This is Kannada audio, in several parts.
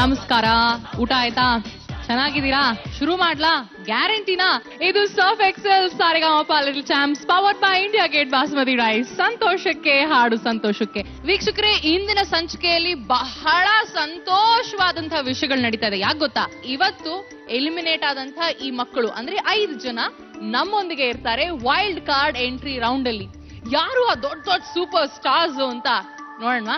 ನಮಸ್ಕಾರ, ಊಟ ಆಯ್ತಾ? ಚೆನ್ನಾಗಿದ್ದೀರಾ? ಶುರು ಮಾಡ್ಲಾ? ಗ್ಯಾರಂಟಿನಾ? ಇದು Surf Excel Saregamapa Little Champs powered by India Gate basmati rice. ಸಂತೋಷಕ್ಕೆ ಹಾಡು ಸಂತೋಷಕ್ಕೆ. ವೀಕ್ಷಕರೇ, ಇಂದಿನ ಸಂಚಿಕೆಯಲ್ಲಿ ಬಹಳ ಸಂತೋಷವಾದಂತಹ ವಿಷಯಗಳು ನಡೀತಾ ಇದೆ. ಯಾಕೆ ಗೊತ್ತಾ? ಇವತ್ತು ಎಲಿಮಿನೇಟ್ ಆದಂತಹ ಈ ಮಕ್ಕಳು ಅಂದ್ರೆ 5 ಜನ ನಮ್ಮೊಂದಿಗೆ ಇರ್ತಾರೆ ವೈಲ್ಡ್ ಕಾರ್ಡ್ ಎಂಟ್ರಿ ರೌಂಡ್ ಅಲ್ಲಿ. ಯಾರು ಆ ದೊಡ್ಡ ದೊಡ್ಡ ಸೂಪರ್ ಸ್ಟಾರ್ಸ್ ಅಂತ ನೋಡೋಣ.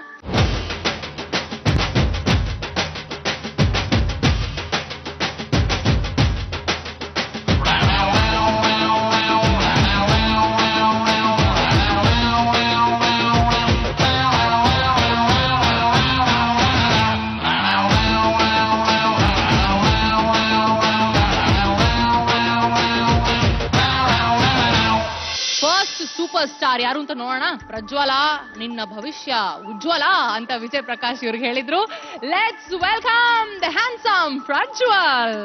ಸೂಪರ್ ಸ್ಟಾರ್ ಯಾರು ಅಂತ ನೋಡೋಣ. ಪ್ರಜ್ವಲ, ನಿನ್ನ ಭವಿಷ್ಯ ಉಜ್ವಲ ಅಂತ ವಿಜಯ್ ಪ್ರಕಾಶ್ ಇವ್ರಿಗೆ ಹೇಳಿದ್ರು. Let's welcome the handsome Prajwal.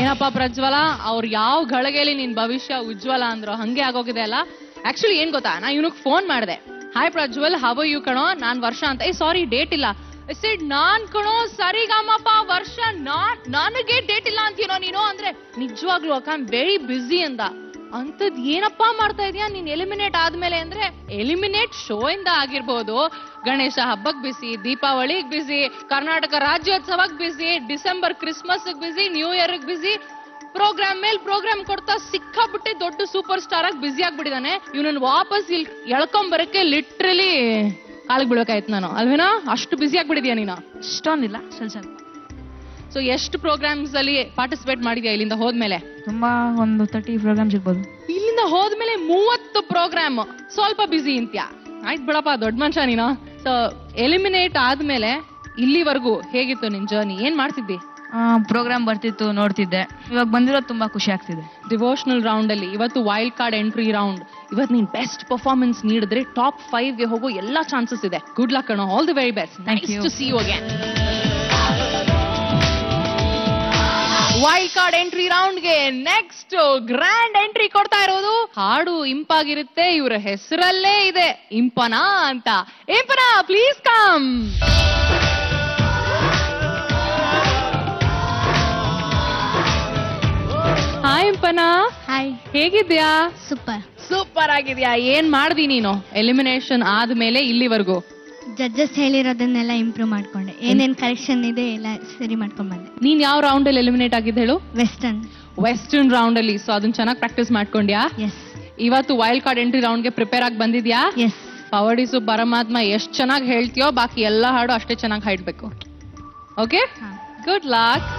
ಏನಪ್ಪಾ ಪ್ರಜ್ವಲ, ಅವ್ರು ಯಾವ ಗಳಿಗೆಯಲ್ಲಿ ನಿನ್ ಭವಿಷ್ಯ ಉಜ್ವಲ ಅಂದ್ರು ಹಂಗೆ ಆಗೋಗಿದೆ ಅಲ್ಲ. ಆಕ್ಚುಲಿ ಏನ್ ಗೊತ್ತಾ, ನಾ ಇವನಿಗೆ ಫೋನ್ ಮಾಡಿದೆ. Hi Prajwal, how are you ಕಣೋ, ನಾನ್ ವರ್ಷ ಅಂತ. ಸಾರಿ ಡೇಟ್ ಇಲ್ಲ. ನಾನ್ ಕಣೋ ಸರಿಗಮಪ ವರ್ಷ, ನನಗೆ ಡೇಟ್ ಇಲ್ಲ ಅಂತೀನೋ ನೀನು ಅಂದ್ರೆ. ನಿಜವಾಗ್ಲೂ ಅಕ್ಕ ವೆರಿ ಬ್ಯುಸಿ ಅಂದ. ಅಂತದ್ ಏನಪ್ಪಾ ಮಾಡ್ತಾ ಇದೀಯಾ ನೀನ್ ಎಲಿಮಿನೇಟ್ ಆದ್ಮೇಲೆ ಅಂದ್ರೆ? ಎಲಿಮಿನೇಟ್ ಶೋ ಇಂದ ಆಗಿರ್ಬೋದು, ಗಣೇಶ ಹಬ್ಬಕ್ ಬಿಸಿ, ದೀಪಾವಳಿಗ್ ಬಿಸಿ, ಕರ್ನಾಟಕ ರಾಜ್ಯೋತ್ಸವಕ್ ಬಿಸಿ, ಡಿಸೆಂಬರ್ ಕ್ರಿಸ್ಮಸ್ ಬಿಸಿ, ನ್ಯೂ ಇಯರ್ ಬಿಸಿ, ಪ್ರೋಗ್ರಾಮ್ ಮೇಲ್ ಪ್ರೋಗ್ರಾಮ್ ಕೊಡ್ತಾ ಸಿಕ್ಕಾಬಿಟ್ಟೆ ದೊಡ್ಡ ಸೂಪರ್ ಸ್ಟಾರ್ ಆಗಿ ಬಿಸಿ ಆಗ್ಬಿಟ್ಟಿದಾನೆ. ಇವನನ್ನ ವಾಪಸ್ ಇಲ್ಲಿ ಎಳ್ಕೊಂಬರಕ್ಕೆ ಲಿಟ್ರಲಿ ಕಾಲಿಗೆ ಬೀಳಕಾಯ್ತು ನಾನು, ಅಲ್ವೇನಾ? ಅಷ್ಟು ಬಿಸಿ ಆಗ್ಬಿಟ್ಟಿದ್ಯಾ ನೀನು? ಅಷ್ಟೊಂದಿಲ್ಲ, ಸ್ವಲ್ಪ. ಸೊ ಎಷ್ಟು ಪ್ರೋಗ್ರಾಮ್ಸ್ ಅಲ್ಲಿ ಪಾರ್ಟಿಸಿಪೇಟ್ ಮಾಡಿದ್ಯಾ ಇಲ್ಲಿಂದ ಹೋದ್ಮೇಲೆ? ತುಂಬಾ ಒಂದು 30 ಪ್ರೋಗ್ರಾಮ್ಸ್ ಇರ್ಬೋದು. ಇಲ್ಲಿಂದ ಹೋದ್ಮೇಲೆ 30 ಪ್ರೋಗ್ರಾಮ್. ಸ್ವಲ್ಪ ಬಿಸಿ ಅಂತ್ಯಾ? ಆಯ್ತು ಬಿಡಪ್ಪ, ದೊಡ್ಡ ಮನುಷ್ಯ ನೀನು. ಸೊ ಎಲಿಮಿನೇಟ್ ಆದ್ಮೇಲೆ ಇಲ್ಲಿವರೆಗೂ ಹೇಗಿತ್ತು ನಿನ್ ಜರ್ನಿ? ಏನ್ ಮಾಡ್ತಿದ್ದಿ? ಪ್ರೋಗ್ರಾಮ್ ಬರ್ತಿತ್ತು, ನೋಡ್ತಿದ್ದೆ. ಇವಾಗ ಬಂದಿರೋದು ತುಂಬಾ ಖುಷಿ ಆಗ್ತಿದೆ. ಡಿವೋಷನಲ್ ರೌಂಡ್ ಅಲ್ಲಿ ಇವತ್ತು ವೈಲ್ಡ್ ಕಾರ್ಡ್ ಎಂಟ್ರಿ ರೌಂಡ್. ಇವತ್ತು ನೀನ್ ಬೆಸ್ಟ್ ಪರ್ಫಾರ್ಮೆನ್ಸ್ ನೀಡಿದ್ರೆ ಟಾಪ್ 5 ಗೆ ಹೋಗೋ ಎಲ್ಲಾ ಚಾನ್ಸಸ್ ಇದೆ. ಗುಡ್ ಲಕ್ ಕಣೋ, all the very best. Nice to see you again. Wild card entry round ಗೆ ನೆಕ್ಸ್ಟ್ ಗ್ರ್ಯಾಂಡ್ ಎಂಟ್ರಿ ಕೊಡ್ತಾ ಇರೋದು. ಹಾಡು ಇಂಪಾಗಿರುತ್ತೆ, ಇವರ ಹೆಸರಲ್ಲೇ ಇದೆ ಇಂಪನಾ ಅಂತ. Impana, please come. Hi Impana. Hi, ಹೇಗಿದ್ಯಾ? ಸೂಪರ್. ಸೂಪರ್ ಆಗಿದ್ಯಾ. ಏನ್ ಮಾಡ್ದಿ ನೀನು ಎಲಿಮಿನೇಷನ್ ಆದ್ಮೇಲೆ ಇಲ್ಲಿವರೆಗೂ? ಜಡ್ಜಸ್ ಹೇಳಿರೋದನ್ನೆಲ್ಲ ಇಂಪ್ರೂವ್ ಮಾಡ್ಕೊಂಡೆ. ಏನೇನ್ ಕರೆಕ್ಷನ್ ಇದೆ ಎಲ್ಲ ಸರಿ ಮಾಡ್ಕೊಂಡ್ ಬಂದೆ. ನೀನ್ ಯಾವ ರೌಂಡ್ ಅಲ್ಲಿ ಎಲಿಮಿನೇಟ್ ಆಗಿದ್ದು ಹೇಳು? ವೆಸ್ಟರ್ನ್ ರೌಂಡ್ ಅಲ್ಲಿ. ಸೊ ಅದನ್ನ ಚೆನ್ನಾಗಿ ಪ್ರಾಕ್ಟೀಸ್ ಮಾಡ್ಕೊಂಡ್ಯಾ? ಎಸ್. ಇವತ್ತು ವೈಲ್ಡ್ ಕಾರ್ಡ್ ಎಂಟ್ರಿ ರೌಂಡ್ ಗೆ ಪ್ರಿಪೇರ್ ಆಗಿ ಬಂದಿದ್ಯಾ? ಎಸ್. ಪವಡಿಸು ಪರಮಾತ್ಮ ಎಷ್ಟ್ ಚೆನ್ನಾಗಿ ಹೇಳ್ತೀಯೋ ಬಾಕಿ ಎಲ್ಲಾ ಹಾಡು ಅಷ್ಟೇ ಚೆನ್ನಾಗಿ ಹಾಡ್ಬೇಕು. Okay, good luck.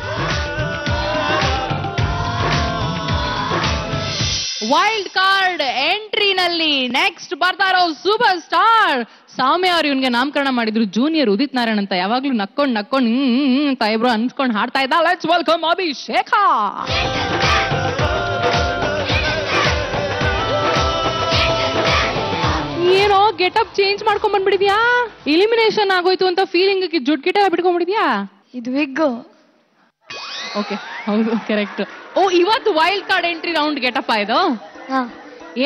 Wild card ಎಂಟ್ರಿನಲ್ಲಿ ನೆಕ್ಸ್ಟ್ ಬರ್ತಾ ಇರೋ ಸೂಪರ್ ಸ್ಟಾರ್ ಸೌಮ್ಯ ಅವ್ರು. ಇವನ್ಗೆ ನಾಮಕರಣ ಮಾಡಿದ್ರು ಜೂನಿಯರ್ ಉದಿತ್ ನಾರಾಯಣ್ ಅಂತ. ಯಾವಾಗ್ಲೂ ನಕ್ಕೊಂಡ್ ಅಂತ ಇಬ್ರು ಅನ್ಸ್ಕೊಂಡ್ ಹಾಡ್ತಾ ಇದ್ದ. ಲೆಟ್ಸ್ ವೆಲ್ಕಮ್ ಅಭಿಷೇಕ. ಏನೋ ಗೆಟಪ್ ಚೇಂಜ್ ಮಾಡ್ಕೊಂಡ್ ಬಂದ್ಬಿಡಿದ್ಯಾ? ಎಲಿಮಿನೇಷನ್ ಆಗೋಯ್ತು ಅಂತ ಫೀಲಿಂಗ್ ಜುಟ್ ಗಿಟ ಬಿಟ್ಕೊಂಡ್ಬಿಡಿದ್ಯಾ? ಇದು ವಿಗ್. ಓಕೆ, ಹೌದು, ಕರೆಕ್ಟ್. ಓ, ಇವತ್ತು wild card entry round getup ಇದು.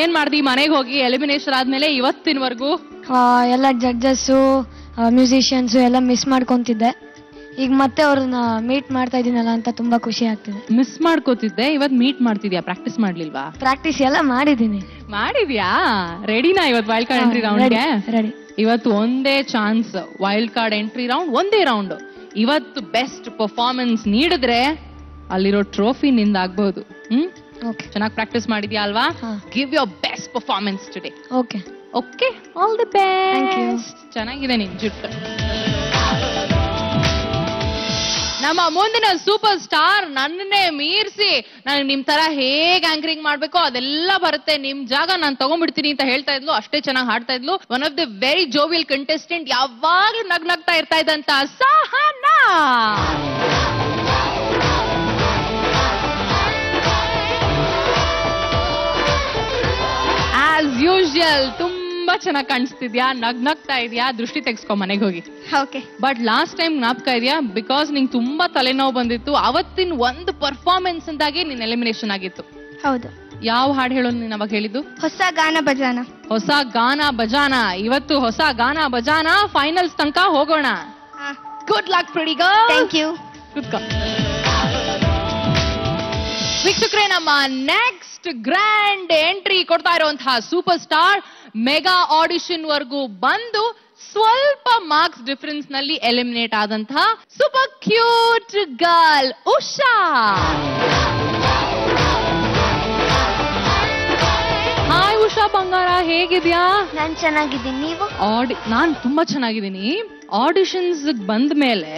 ಏನ್ ಮಾಡ್ದಿ ಮನೆಗೆ ಹೋಗಿ ಎಲಿಮಿನೇಷನ್ ಆದ್ಮೇಲೆ ಇವತ್ತಿನವರೆಗೂ? ಎಲ್ಲ ಜಡ್ಜಸ್ಸು, ಮ್ಯೂಸಿಷಿಯನ್ಸ್ ಎಲ್ಲ ಮಿಸ್ ಮಾಡ್ಕೊಂತಿದ್ದೆ. ಈಗ ಮತ್ತೆ ಅವ್ರನ್ನ ಮೀಟ್ ಮಾಡ್ತಾ ಇದೀನಲ್ಲ ಅಂತ ತುಂಬಾ ಖುಷಿ ಆಗ್ತಿದೆ. ಮಿಸ್ ಮಾಡ್ಕೋತಿದ್ದೆ, ಇವತ್ ಮೀಟ್ ಮಾಡ್ತಿದ್ಯಾ? ಪ್ರಾಕ್ಟೀಸ್ ಮಾಡ್ಲಿಲ್ವಾ? ಪ್ರಾಕ್ಟೀಸ್ ಎಲ್ಲ ಮಾಡಿದೀನಿ. ಮಾಡಿದ್ಯಾ? ರೆಡಿನಾ ಇವತ್ತು ವೈಲ್ಡ್ ಕಾರ್ಡ್ ಎಂಟ್ರಿ ರೌಂಡ್ಗೆ? ರೆಡಿ. ಇವತ್ತು ಒಂದೇ chance, wild card entry round ಒಂದೇ ರೌಂಡ್. ಇವತ್ತು ಬೆಸ್ಟ್ ಪರ್ಫಾರ್ಮೆನ್ಸ್ ನೀಡಿದ್ರೆ ಅಲ್ಲಿರೋ ಟ್ರೋಫಿ ನಿಂದ ಆಗ್ಬಹುದು. ಚೆನ್ನಾಗಿ ಪ್ರಾಕ್ಟೀಸ್ ಮಾಡಿದ್ಯಾ ಅಲ್ವಾ? Give your best performance today. Okay. Okay, all the best. ಚೆನ್ನಾಗಿದೆ ನಿನ್ ಜುಟ್ಟು. ನಮ್ಮ ಮುಂದಿನ ಸೂಪರ್ ಸ್ಟಾರ್ ನನ್ನೇ ಮೀರಿಸಿ ನಾನು ನಿಮ್ ತರ ಹೇಗ್ ಆಂಕರಿಂಗ್ ಮಾಡ್ಬೇಕು ಅದೆಲ್ಲ ಬರುತ್ತೆ, ನಿಮ್ ಜಾಗ ನಾನು ತಗೊಂಡ್ಬಿಡ್ತೀನಿ ಅಂತ ಹೇಳ್ತಾ ಇದ್ಲು. ಅಷ್ಟೇ ಚೆನ್ನಾಗಿ ಹಾಡ್ತಾ ಇದ್ಲು. One of the very jovial contestant, ಯಾವಾಗ್ಲೂ ನಗ್ನಗ್ತಾ ಇರ್ತಾ ಇದ್ದಂತ ಸಹನಾ. ಆಸ್ ಯೂಶುವಲ್ ತುಂಬಾ ಚೆನ್ನಾಗಿ ಕಾಣಿಸ್ತಿದ್ಯಾ, ನಗ್ನಗ್ತಾ ಇದೆಯಾ. ದೃಷ್ಟಿ ತೆಗೆಸ್ಕೊ ಮನೆಗೆ ಹೋಗಿ. ಓಕೆ. ಬಟ್ ಲಾಸ್ಟ್ ಟೈಮ್ ಜ್ಞಾಪಕ ಇದೆಯಾ? ಬಿಕಾಸ್ ನಿಂಗೆ ತುಂಬಾ ತಲೆನೋವು ಬಂದಿತ್ತು, ಅವತ್ತಿನ ಒಂದು ಪರ್ಫಾರ್ಮೆನ್ಸ್ ಇಂದಾಗಿ ನಿನ್ ಎಲಿಮಿನೇಷನ್ ಆಗಿತ್ತು. ಹೌದು. ಯಾವ ಹಾಡು ಹೇಳೋ ನೀನ್ ಅವಾಗ ಹೇಳಿದ್ದು? ಹೊಸ ಗಾನ ಭಜಾನ. ಹೊಸ ಗಾನ ಬಜಾನ. ಇವತ್ತು ಹೊಸ ಗಾನ ಬಜಾನ ಫೈನಲ್ಸ್ ತನಕ ಹೋಗೋಣ. Good luck pretty girl. Thank you. ವೀಕ್ಷಕರೇ, ನಮ್ಮ ನೆಕ್ಸ್ಟ್ ಗ್ರ್ಯಾಂಡ್ ಎಂಟ್ರಿ ಕೊಡ್ತಾ ಇರುವಂತಹ ಸೂಪರ್ ಸ್ಟಾರ್ ಮೆಗಾ ಆಡಿಷನ್ ವರ್ಗೂ ಬಂದು ಸ್ವಲ್ಪ ಮಾರ್ಕ್ಸ್ ಡಿಫರೆನ್ಸ್ ನಲ್ಲಿ ಎಲಿಮಿನೇಟ್ ಆದಂತಹ super cute girl Usha. Hi Usha ಬಂಗಾರ, ಹೇಗಿದ್ಯಾ? ನಾನ್ ಚೆನ್ನಾಗಿದ್ದೀನಿ, ನೀವು? ನಾನ್ ತುಂಬಾ ಚೆನ್ನಾಗಿದ್ದೀನಿ. ಆಡಿಷನ್ಸ್ ಬಂದ ಮೇಲೆ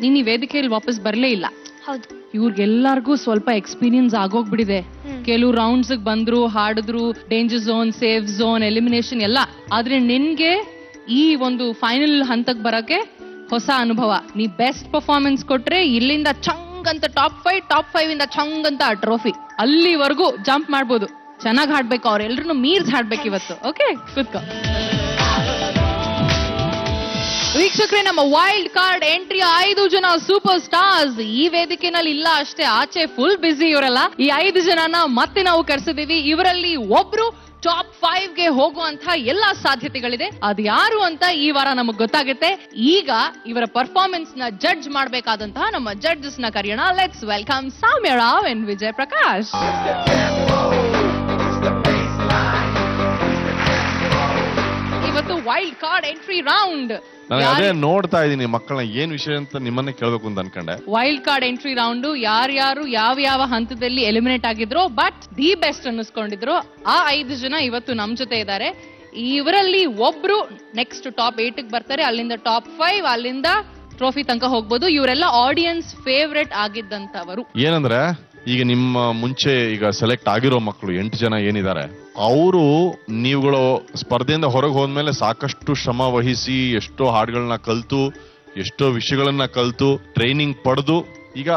ನೀನ್ ಈ ವೇದಿಕೆಯಲ್ಲಿ ವಾಪಸ್ ಬರ್ಲೇ ಇಲ್ಲ. ಹೌದು. ಇವ್ರಿಗೆಲ್ಲರಿಗೂ ಸ್ವಲ್ಪ ಎಕ್ಸ್ಪೀರಿಯನ್ಸ್ ಆಗೋಗ್ಬಿಟ್ಟಿದೆ. ಕೆಲವು ರೌಂಡ್ಸ್ ಬಂದ್ರು, ಹಾಡಿದ್ರು, danger zone, safe zone, elimination ಎಲ್ಲ. ಆದ್ರೆ ನಿನ್ಗೆ ಈ ಒಂದು ಫೈನಲ್ ಹಂತಕ್ಕೆ ಬರಕ್ಕೆ ಹೊಸ ಅನುಭವ. ನೀ ಬೆಸ್ಟ್ ಪರ್ಫಾರ್ಮೆನ್ಸ್ ಕೊಟ್ರೆ ಇಲ್ಲಿಂದ ಚಂಗ್ ಅಂತ ಟಾಪ್ 5 ಇಂದ ಚಂಗ್ ಅಂತ ಟ್ರೋಫಿ ಅಲ್ಲಿವರೆಗೂ ಜಂಪ್ ಮಾಡ್ಬೋದು. ಚೆನ್ನಾಗಿ ಹಾಡ್ಬೇಕು, ಅವ್ರೆಲ್ರು ಮೀರ್ಸ್ ಹಾಡ್ಬೇಕು ಇವತ್ತು. ಓಕೆ, ಕೂತ್ಕೋ. ವೀಕ್ಷಕರೇ, ನಮ್ಮ ವೈಲ್ಡ್ ಕಾರ್ಡ್ ಎಂಟ್ರಿ 5 ಜನ ಸೂಪರ್ ಸ್ಟಾರ್ಸ್ ಈ ವೇದಿಕೆನಲ್ಲಿ ಇಲ್ಲ ಅಷ್ಟೇ, ಆಚೆ ಫುಲ್ ಬಿಸಿ ಇವರೆಲ್ಲ. ಈ 5 ಜನನ ಮತ್ತೆ ನಾವು ಕರೆಸಿದೀವಿ. ಇವರಲ್ಲಿ ಒಬ್ರು ಟಾಪ್ 5ಗೆ ಹೋಗುವಂತ ಎಲ್ಲಾ ಸಾಧ್ಯತೆಗಳಿದೆ. ಅದು ಯಾರು ಅಂತ ಈ ವಾರ ನಮಗ್ ಗೊತ್ತಾಗುತ್ತೆ. ಈಗ ಇವರ ಪರ್ಫಾರ್ಮೆನ್ಸ್ ನ ಜಡ್ಜ್ ಮಾಡಬೇಕಾದಂತಹ ನಮ್ಮ ಜಡ್ಜಸ್ ನ ಕರೆಯೋಣ. Let's welcome Soumya Rao and Vijay Prakash. ಇವತ್ತು ವೈಲ್ಡ್ ಕಾರ್ಡ್ ಎಂಟ್ರಿ ರೌಂಡ್. ಅದೇ ನೋಡ್ತಾ ಇದೀನಿ ಮಕ್ಕಳನ್ನ, ಏನ್ ವಿಷಯ ಅಂತ ನಿಮ್ಮನ್ನೇ ಕೇಳ್ಬೇಕು ಅಂತ ಅನ್ಕೊಂಡೆ. ವೈಲ್ಡ್ ಕಾರ್ಡ್ ಎಂಟ್ರಿ ರೌಂಡ್ ಯಾರ್ಯಾರು ಯಾವ ಹಂತದಲ್ಲಿ ಎಲಿಮಿನೇಟ್ ಆಗಿದ್ರು ಬಟ್ ದಿ ಬೆಸ್ಟ್ ಅನ್ನಿಸ್ಕೊಂಡಿದ್ರು ಆ 5 ಜನ ಇವತ್ತು ನಮ್ ಜೊತೆ ಇದ್ದಾರೆ. ಇವರಲ್ಲಿ ಒಬ್ರು ನೆಕ್ಸ್ಟ್ ಟಾಪ್ 8 ಬರ್ತಾರೆ, ಅಲ್ಲಿಂದ ಟಾಪ್ 5, ಅಲ್ಲಿಂದ ಟ್ರೋಫಿ ತನಕ ಹೋಗ್ಬೋದು. ಇವರೆಲ್ಲ ಆಡಿಯನ್ಸ್ ಫೇವ್ರೆಟ್ ಆಗಿದ್ದಂತವರು. ಏನಂದ್ರೆ ಈಗ ನಿಮ್ಮ ಮುಂಚೆ ಈಗ ಸೆಲೆಕ್ಟ್ ಆಗಿರೋ ಮಕ್ಕಳು 8 ಜನ ಏನಿದ್ದಾರೆ, ಅವರು ನೀವುಗಳು ಸ್ಪರ್ಧೆಯಿಂದ ಹೊರಗೆ ಹೋದ್ಮೇಲೆ ಸಾಕಷ್ಟು ಶ್ರಮ ವಹಿಸಿ ಎಷ್ಟೋ ಹಾಡುಗಳನ್ನ ಕಲ್ತು, ಎಷ್ಟೋ ವಿಷಯಗಳನ್ನ ಕಲ್ತು, ಟ್ರೈನಿಂಗ್ ಪಡೆದು ಈಗ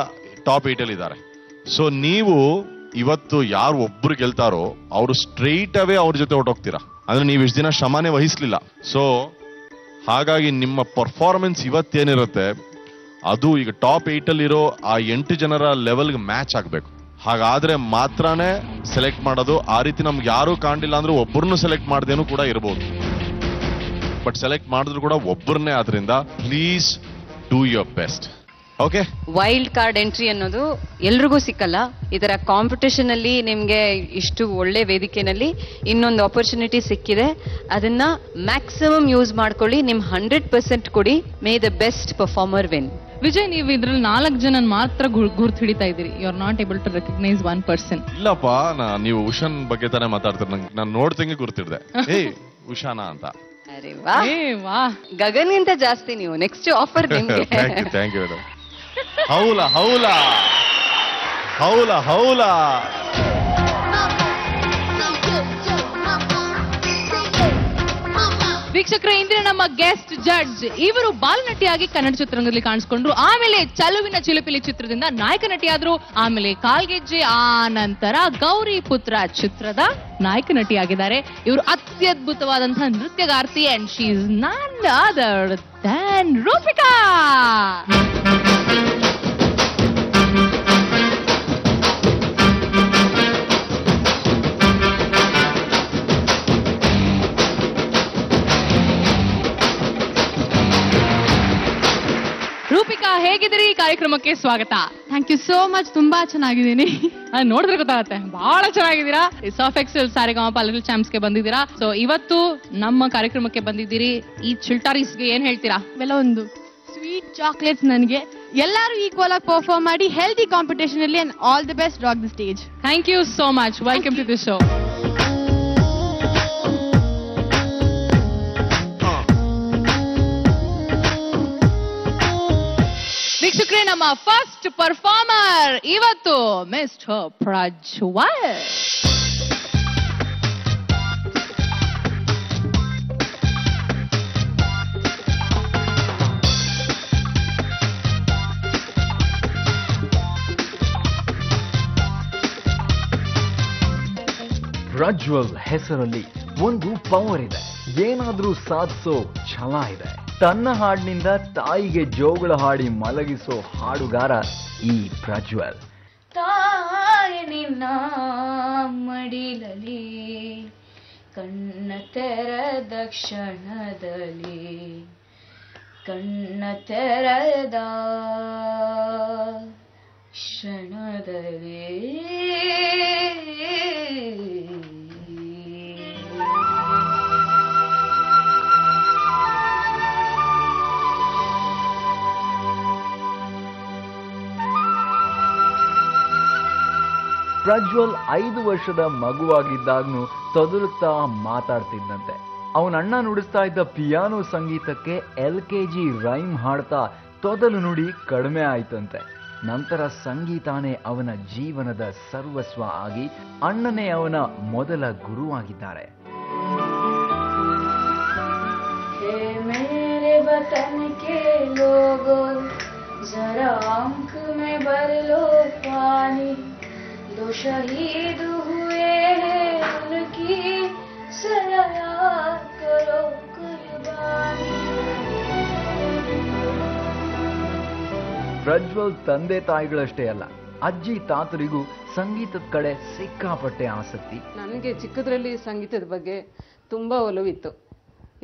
ಟಾಪ್ 8 ಅಲ್ಲಿ ಇದ್ದಾರೆ. ಸೊ ನೀವು ಇವತ್ತು ಯಾರು ಒಬ್ರು ಗೆಲ್ತಾರೋ ಅವರು ಸ್ಟ್ರೈಟ್ ಅವೇ ಅವ್ರ ಜೊತೆ ಹೊರಟೋಗ್ತೀರಾ. ಅಂದ್ರೆ ನೀವು ಇಷ್ಟು ದಿನ ಶ್ರಮನೇ ವಹಿಸ್ಲಿಲ್ಲ. ಸೊ ಹಾಗಾಗಿ ನಿಮ್ಮ ಪರ್ಫಾರ್ಮೆನ್ಸ್ ಇವತ್ತೇನಿರುತ್ತೆ ಅದು ಈಗ ಟಾಪ್ 8 ಅಲ್ಲಿರೋ ಆ 8 ಜನರ ಲೆವೆಲ್ಗೆ ಮ್ಯಾಚ್ ಆಗ್ಬೇಕು. ಹಾಗಾದ್ರೆ ಮಾತ್ರನೇ ಸೆಲೆಕ್ಟ್ ಮಾಡೋದು. ಆ ರೀತಿ ನಮ್ಗೆ ಯಾರು ಕಾಣಲಿಲ್ಲ ಅಂದ್ರೆ ಒಬ್ಬರನ್ನು ಸೆಲೆಕ್ಟ್ ಮಾಡ್ದೇನು ಕೂಡ ಇರಬಹುದು. ಬಟ್ ಸೆಲೆಕ್ಟ್ ಮಾಡಿದ್ರು ಕೂಡ ಒಬ್ಬರನ್ನೇ. ಆದ್ರಿಂದ please do your best. Okay. Wild card entry ಅನ್ನೋದು ಎಲ್ರಿಗೂ ಸಿಕ್ಕಲ್ಲ. ಇದರ ಕಾಂಪಿಟೇಷನ್ ಅಲ್ಲಿ ನಿಮ್ಗೆ ಇಷ್ಟು ಒಳ್ಳೆ ವೇದಿಕೆನಲ್ಲಿ ಇನ್ನೊಂದು ಆಪರ್ಚುನಿಟಿ ಸಿಕ್ಕಿದೆ. ಅದನ್ನ ಮ್ಯಾಕ್ಸಿಮಮ್ ಯೂಸ್ ಮಾಡ್ಕೊಳ್ಳಿ. ನಿಮ್ 100% ಕೊಡಿ. May the best performer win. Vijay, ನೀವು ಇದ್ರಲ್ಲಿ 4 ಜನ ಮಾತ್ರ ಗುರ್ತು ಹಿಡಿತಾ ಇದ್ದೀರಿ. You are not able to recognise 1 person. ಇಲ್ಲಪ್ಪ, ನೀವು ಉಷಾನ್ ಬಗ್ಗೆ ತಾನೇ ಮಾತಾಡ್ತೀರಿ. ನಾನು ನೋಡ್ತಂಗೆ ಗುರ್ತಿಡ್ದೆ, ಏಯ್ ಉಷಾನಾ ಅಂತ. ಅರೆ ವಾ, ಗಗನ್ಗಿಂತ ಜಾಸ್ತಿ ನೀವು. ನೆಕ್ಸ್ಟ್ ಆಫರ್ ನಿಮ್ಗೆ. Thank you madam. ಹೌಲಾ ಹೌಲಾ ಹೌಲಾ ಹೌಲಾ. ವೀಕ್ಷಕರೇ, ಇಂದಿನ ನಮ್ಮ ಗೆಸ್ಟ್ ಜಡ್ಜ್ ಇವರು ಬಾಲನಟಿಯಾಗಿ ಕನ್ನಡ ಚಿತ್ರರಂಗದಲ್ಲಿ ಕಾಣಿಸ್ಕೊಂಡ್ರು. ಆಮೇಲೆ ಚಲುವಿನ ಚಿಲಿಪಿಲಿ ಚಿತ್ರದಿಂದ ನಾಯಕ ನಟಿಯಾದ್ರು. ಆಮೇಲೆ ಕಾಲ್ಗೆಜ್ಜೆ, ಆ ನಂತರ ಗೌರಿ ಪುತ್ರ ಚಿತ್ರದ ನಾಯಕ ನಟಿಯಾಗಿದ್ದಾರೆ. ಇವರು ಅತ್ಯದ್ಭುತವಾದಂತಹ ನೃತ್ಯಗಾರ್ತಿ and she is none other than Rupika. Rupika, ಹೇಗಿದ್ದೀರಿ? ಕಾರ್ಯಕ್ರಮಕ್ಕೆ ಸ್ವಾಗತ. Thank you so much. ತುಂಬಾ ಚೆನ್ನಾಗಿದ್ದೀನಿ. ನೋಡಿದ್ರೆ ಗೊತ್ತಾಗತ್ತೆ, ಬಹಳ ಚೆನ್ನಾಗಿದ್ದೀರಾ. ಸಾಫೆಕ್ಸೆಲ್ ಸಾರೆಗಾಮಪ ಲಿಟಲ್ ಚಾಂಪ್ಸ್ ಗೆ ಬಂದಿದ್ದೀರಾ. ಸೊ ಇವತ್ತು ನಮ್ಮ ಕಾರ್ಯಕ್ರಮಕ್ಕೆ ಬಂದಿದ್ದೀರಿ. ಈ ಚಿಲ್ಟಾರೀಸ್ಗೆ ಏನ್ ಹೇಳ್ತೀರಾ? ಇವೆಲ್ಲ ಒಂದು ಸ್ವೀಟ್ ಚಾಕ್ಲೇಟ್ಸ್ ನನಗೆ. ಎಲ್ಲರೂ ಈಕ್ವಲ್ ಆಗಿ ಪರ್ಫಾರ್ಮ್ ಮಾಡಿ ಹೆಲ್ದಿ ಕಾಂಪಿಟೇಷನ್ ಅಲ್ಲಿ and all the best rock the stage. Thank you so much. Welcome to the show. ವೀಕ್ಷಕರೇ, ನಮ್ಮ ಫಸ್ಟ್ ಪರ್ಫಾರ್ಮರ್ ಇವತ್ತು ಮಿಸ್ಟರ್ ಪ್ರಜ್ವಲ್. ಪ್ರಜ್ವಲ್ ಹೆಸರಲ್ಲಿ ಒಂದು ಪವರ್ ಇದೆ. ಏನಾದ್ರೂ ಸಾಧಿಸೋ ಛಲ ಇದೆ. ತನ್ನ ಹಾಡಿನಿಂದ ತಾಯಿಗೆ ಜೋಗಳ ಹಾಡಿ ಮಲಗಿಸೋ ಹಾಡುಗಾರ ಈ ಪ್ರಜ್ವಲ್. ತಾಯಿ ನಿನ್ನ ಮಡಿಲಲಿ ಕಣ್ಣ ತೆರೆದ ಕ್ಷಣದಲ್ಲಿ ಕಣ್ಣ ತೆರೆದ ಕ್ಷಣದಲ್ಲಿ ಪ್ರಜ್ವಲ್ 5 ವರ್ಷದ ಮಗುವಾಗಿದ್ದಾಗ್ನೂ ತೊದಲುತ್ತಾ ಮಾತಾಡ್ತಿದ್ದಂತೆ. ಅವನ ಅಣ್ಣ ನುಡಿಸ್ತಾ ಇದ್ದ ಪಿಯಾನೋ ಸಂಗೀತಕ್ಕೆ LKG ರೈಮ್ ಹಾಡ್ತಾ ತೊದಲು ನುಡಿ ಕಡಿಮೆ ಆಯ್ತಂತೆ. ನಂತರ ಸಂಗೀತಾನೇ ಅವನ ಜೀವನದ ಸರ್ವಸ್ವ ಆಗಿ ಅಣ್ಣನೇ ಅವನ ಮೊದಲ ಗುರುವಾಗಿದ್ದಾರೆ. मेरे वतन के लोगों जरा आंख में भर लो पानी दो शहीद हुए हैं उनकी जरा याद करो कुर्बानी. ಪ್ರಜ್ವಲ್ ತಂದೆ ತಾಯಿಗಳಷ್ಟೇ ಅಲ್ಲ, ಅಜ್ಜಿ ತಾತರಿಗೂ ಸಂಗೀತದ ಕಡೆ ಸಿಕ್ಕಾಪಟ್ಟೆ ಆಸಕ್ತಿ. ನನಗೆ ಚಿಕ್ಕದ್ರಲ್ಲಿ ಸಂಗೀತದ ಬಗ್ಗೆ ತುಂಬಾ ಒಲವಿತ್ತು.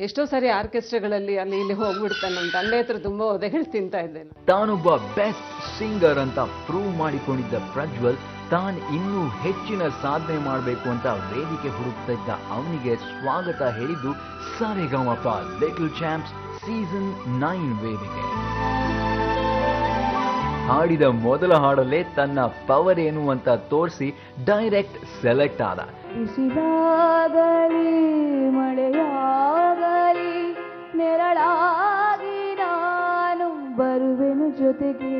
ಎಷ್ಟೋ ಸಾರಿ ಆರ್ಕೆಸ್ಟ್ರಾಗಳಲ್ಲಿ ಅಲ್ಲಿ ಇಲ್ಲಿ ಹೋಗ್ಬಿಡ್ತಾನೆ. ನನ್ನ ತಂದೆ ಹತ್ರ ತುಂಬಾ ಒದೆಗಳು ತಿಂತಾ ಇದ್ದೇನೆ. ತಾನೊಬ್ಬ ಬೆಸ್ಟ್ ಸಿಂಗರ್ ಅಂತ ಪ್ರೂವ್ ಮಾಡಿಕೊಂಡಿದ್ದ ಪ್ರಜ್ವಲ್ ತಾನು ಇನ್ನೂ ಹೆಚ್ಚಿನ ಸಾಧನೆ ಮಾಡಬೇಕು ಅಂತ ವೇದಿಕೆ ಹುಡುಕ್ತಿದ್ದ ಅವನಿಗೆ ಸ್ವಾಗತ ಹೇಳಿದ್ದು ಸಾರೆಗಾಮಪ ಲಿಟಲ್ ಚಾಂಪ್ಸ್ ಸೀಸನ್ 9 ವೇದಿಕೆ. ಹಾಡಿದ ಮೊದಲ ಹಾಡಲ್ಲೇ ತನ್ನ ಪವರ್ ಏನು ಅಂತ ತೋರಿಸಿ ಡೈರೆಕ್ಟ್ ಸೆಲೆಕ್ಟ್ ಆದ. ಬಿಸಿಲಾಗಲಿ ಮಳೆಯಾಗಲಿ ನೆರಳಾಗಿ ನಾನು ಬರುವೆನು ಜೊತೆಗೆ.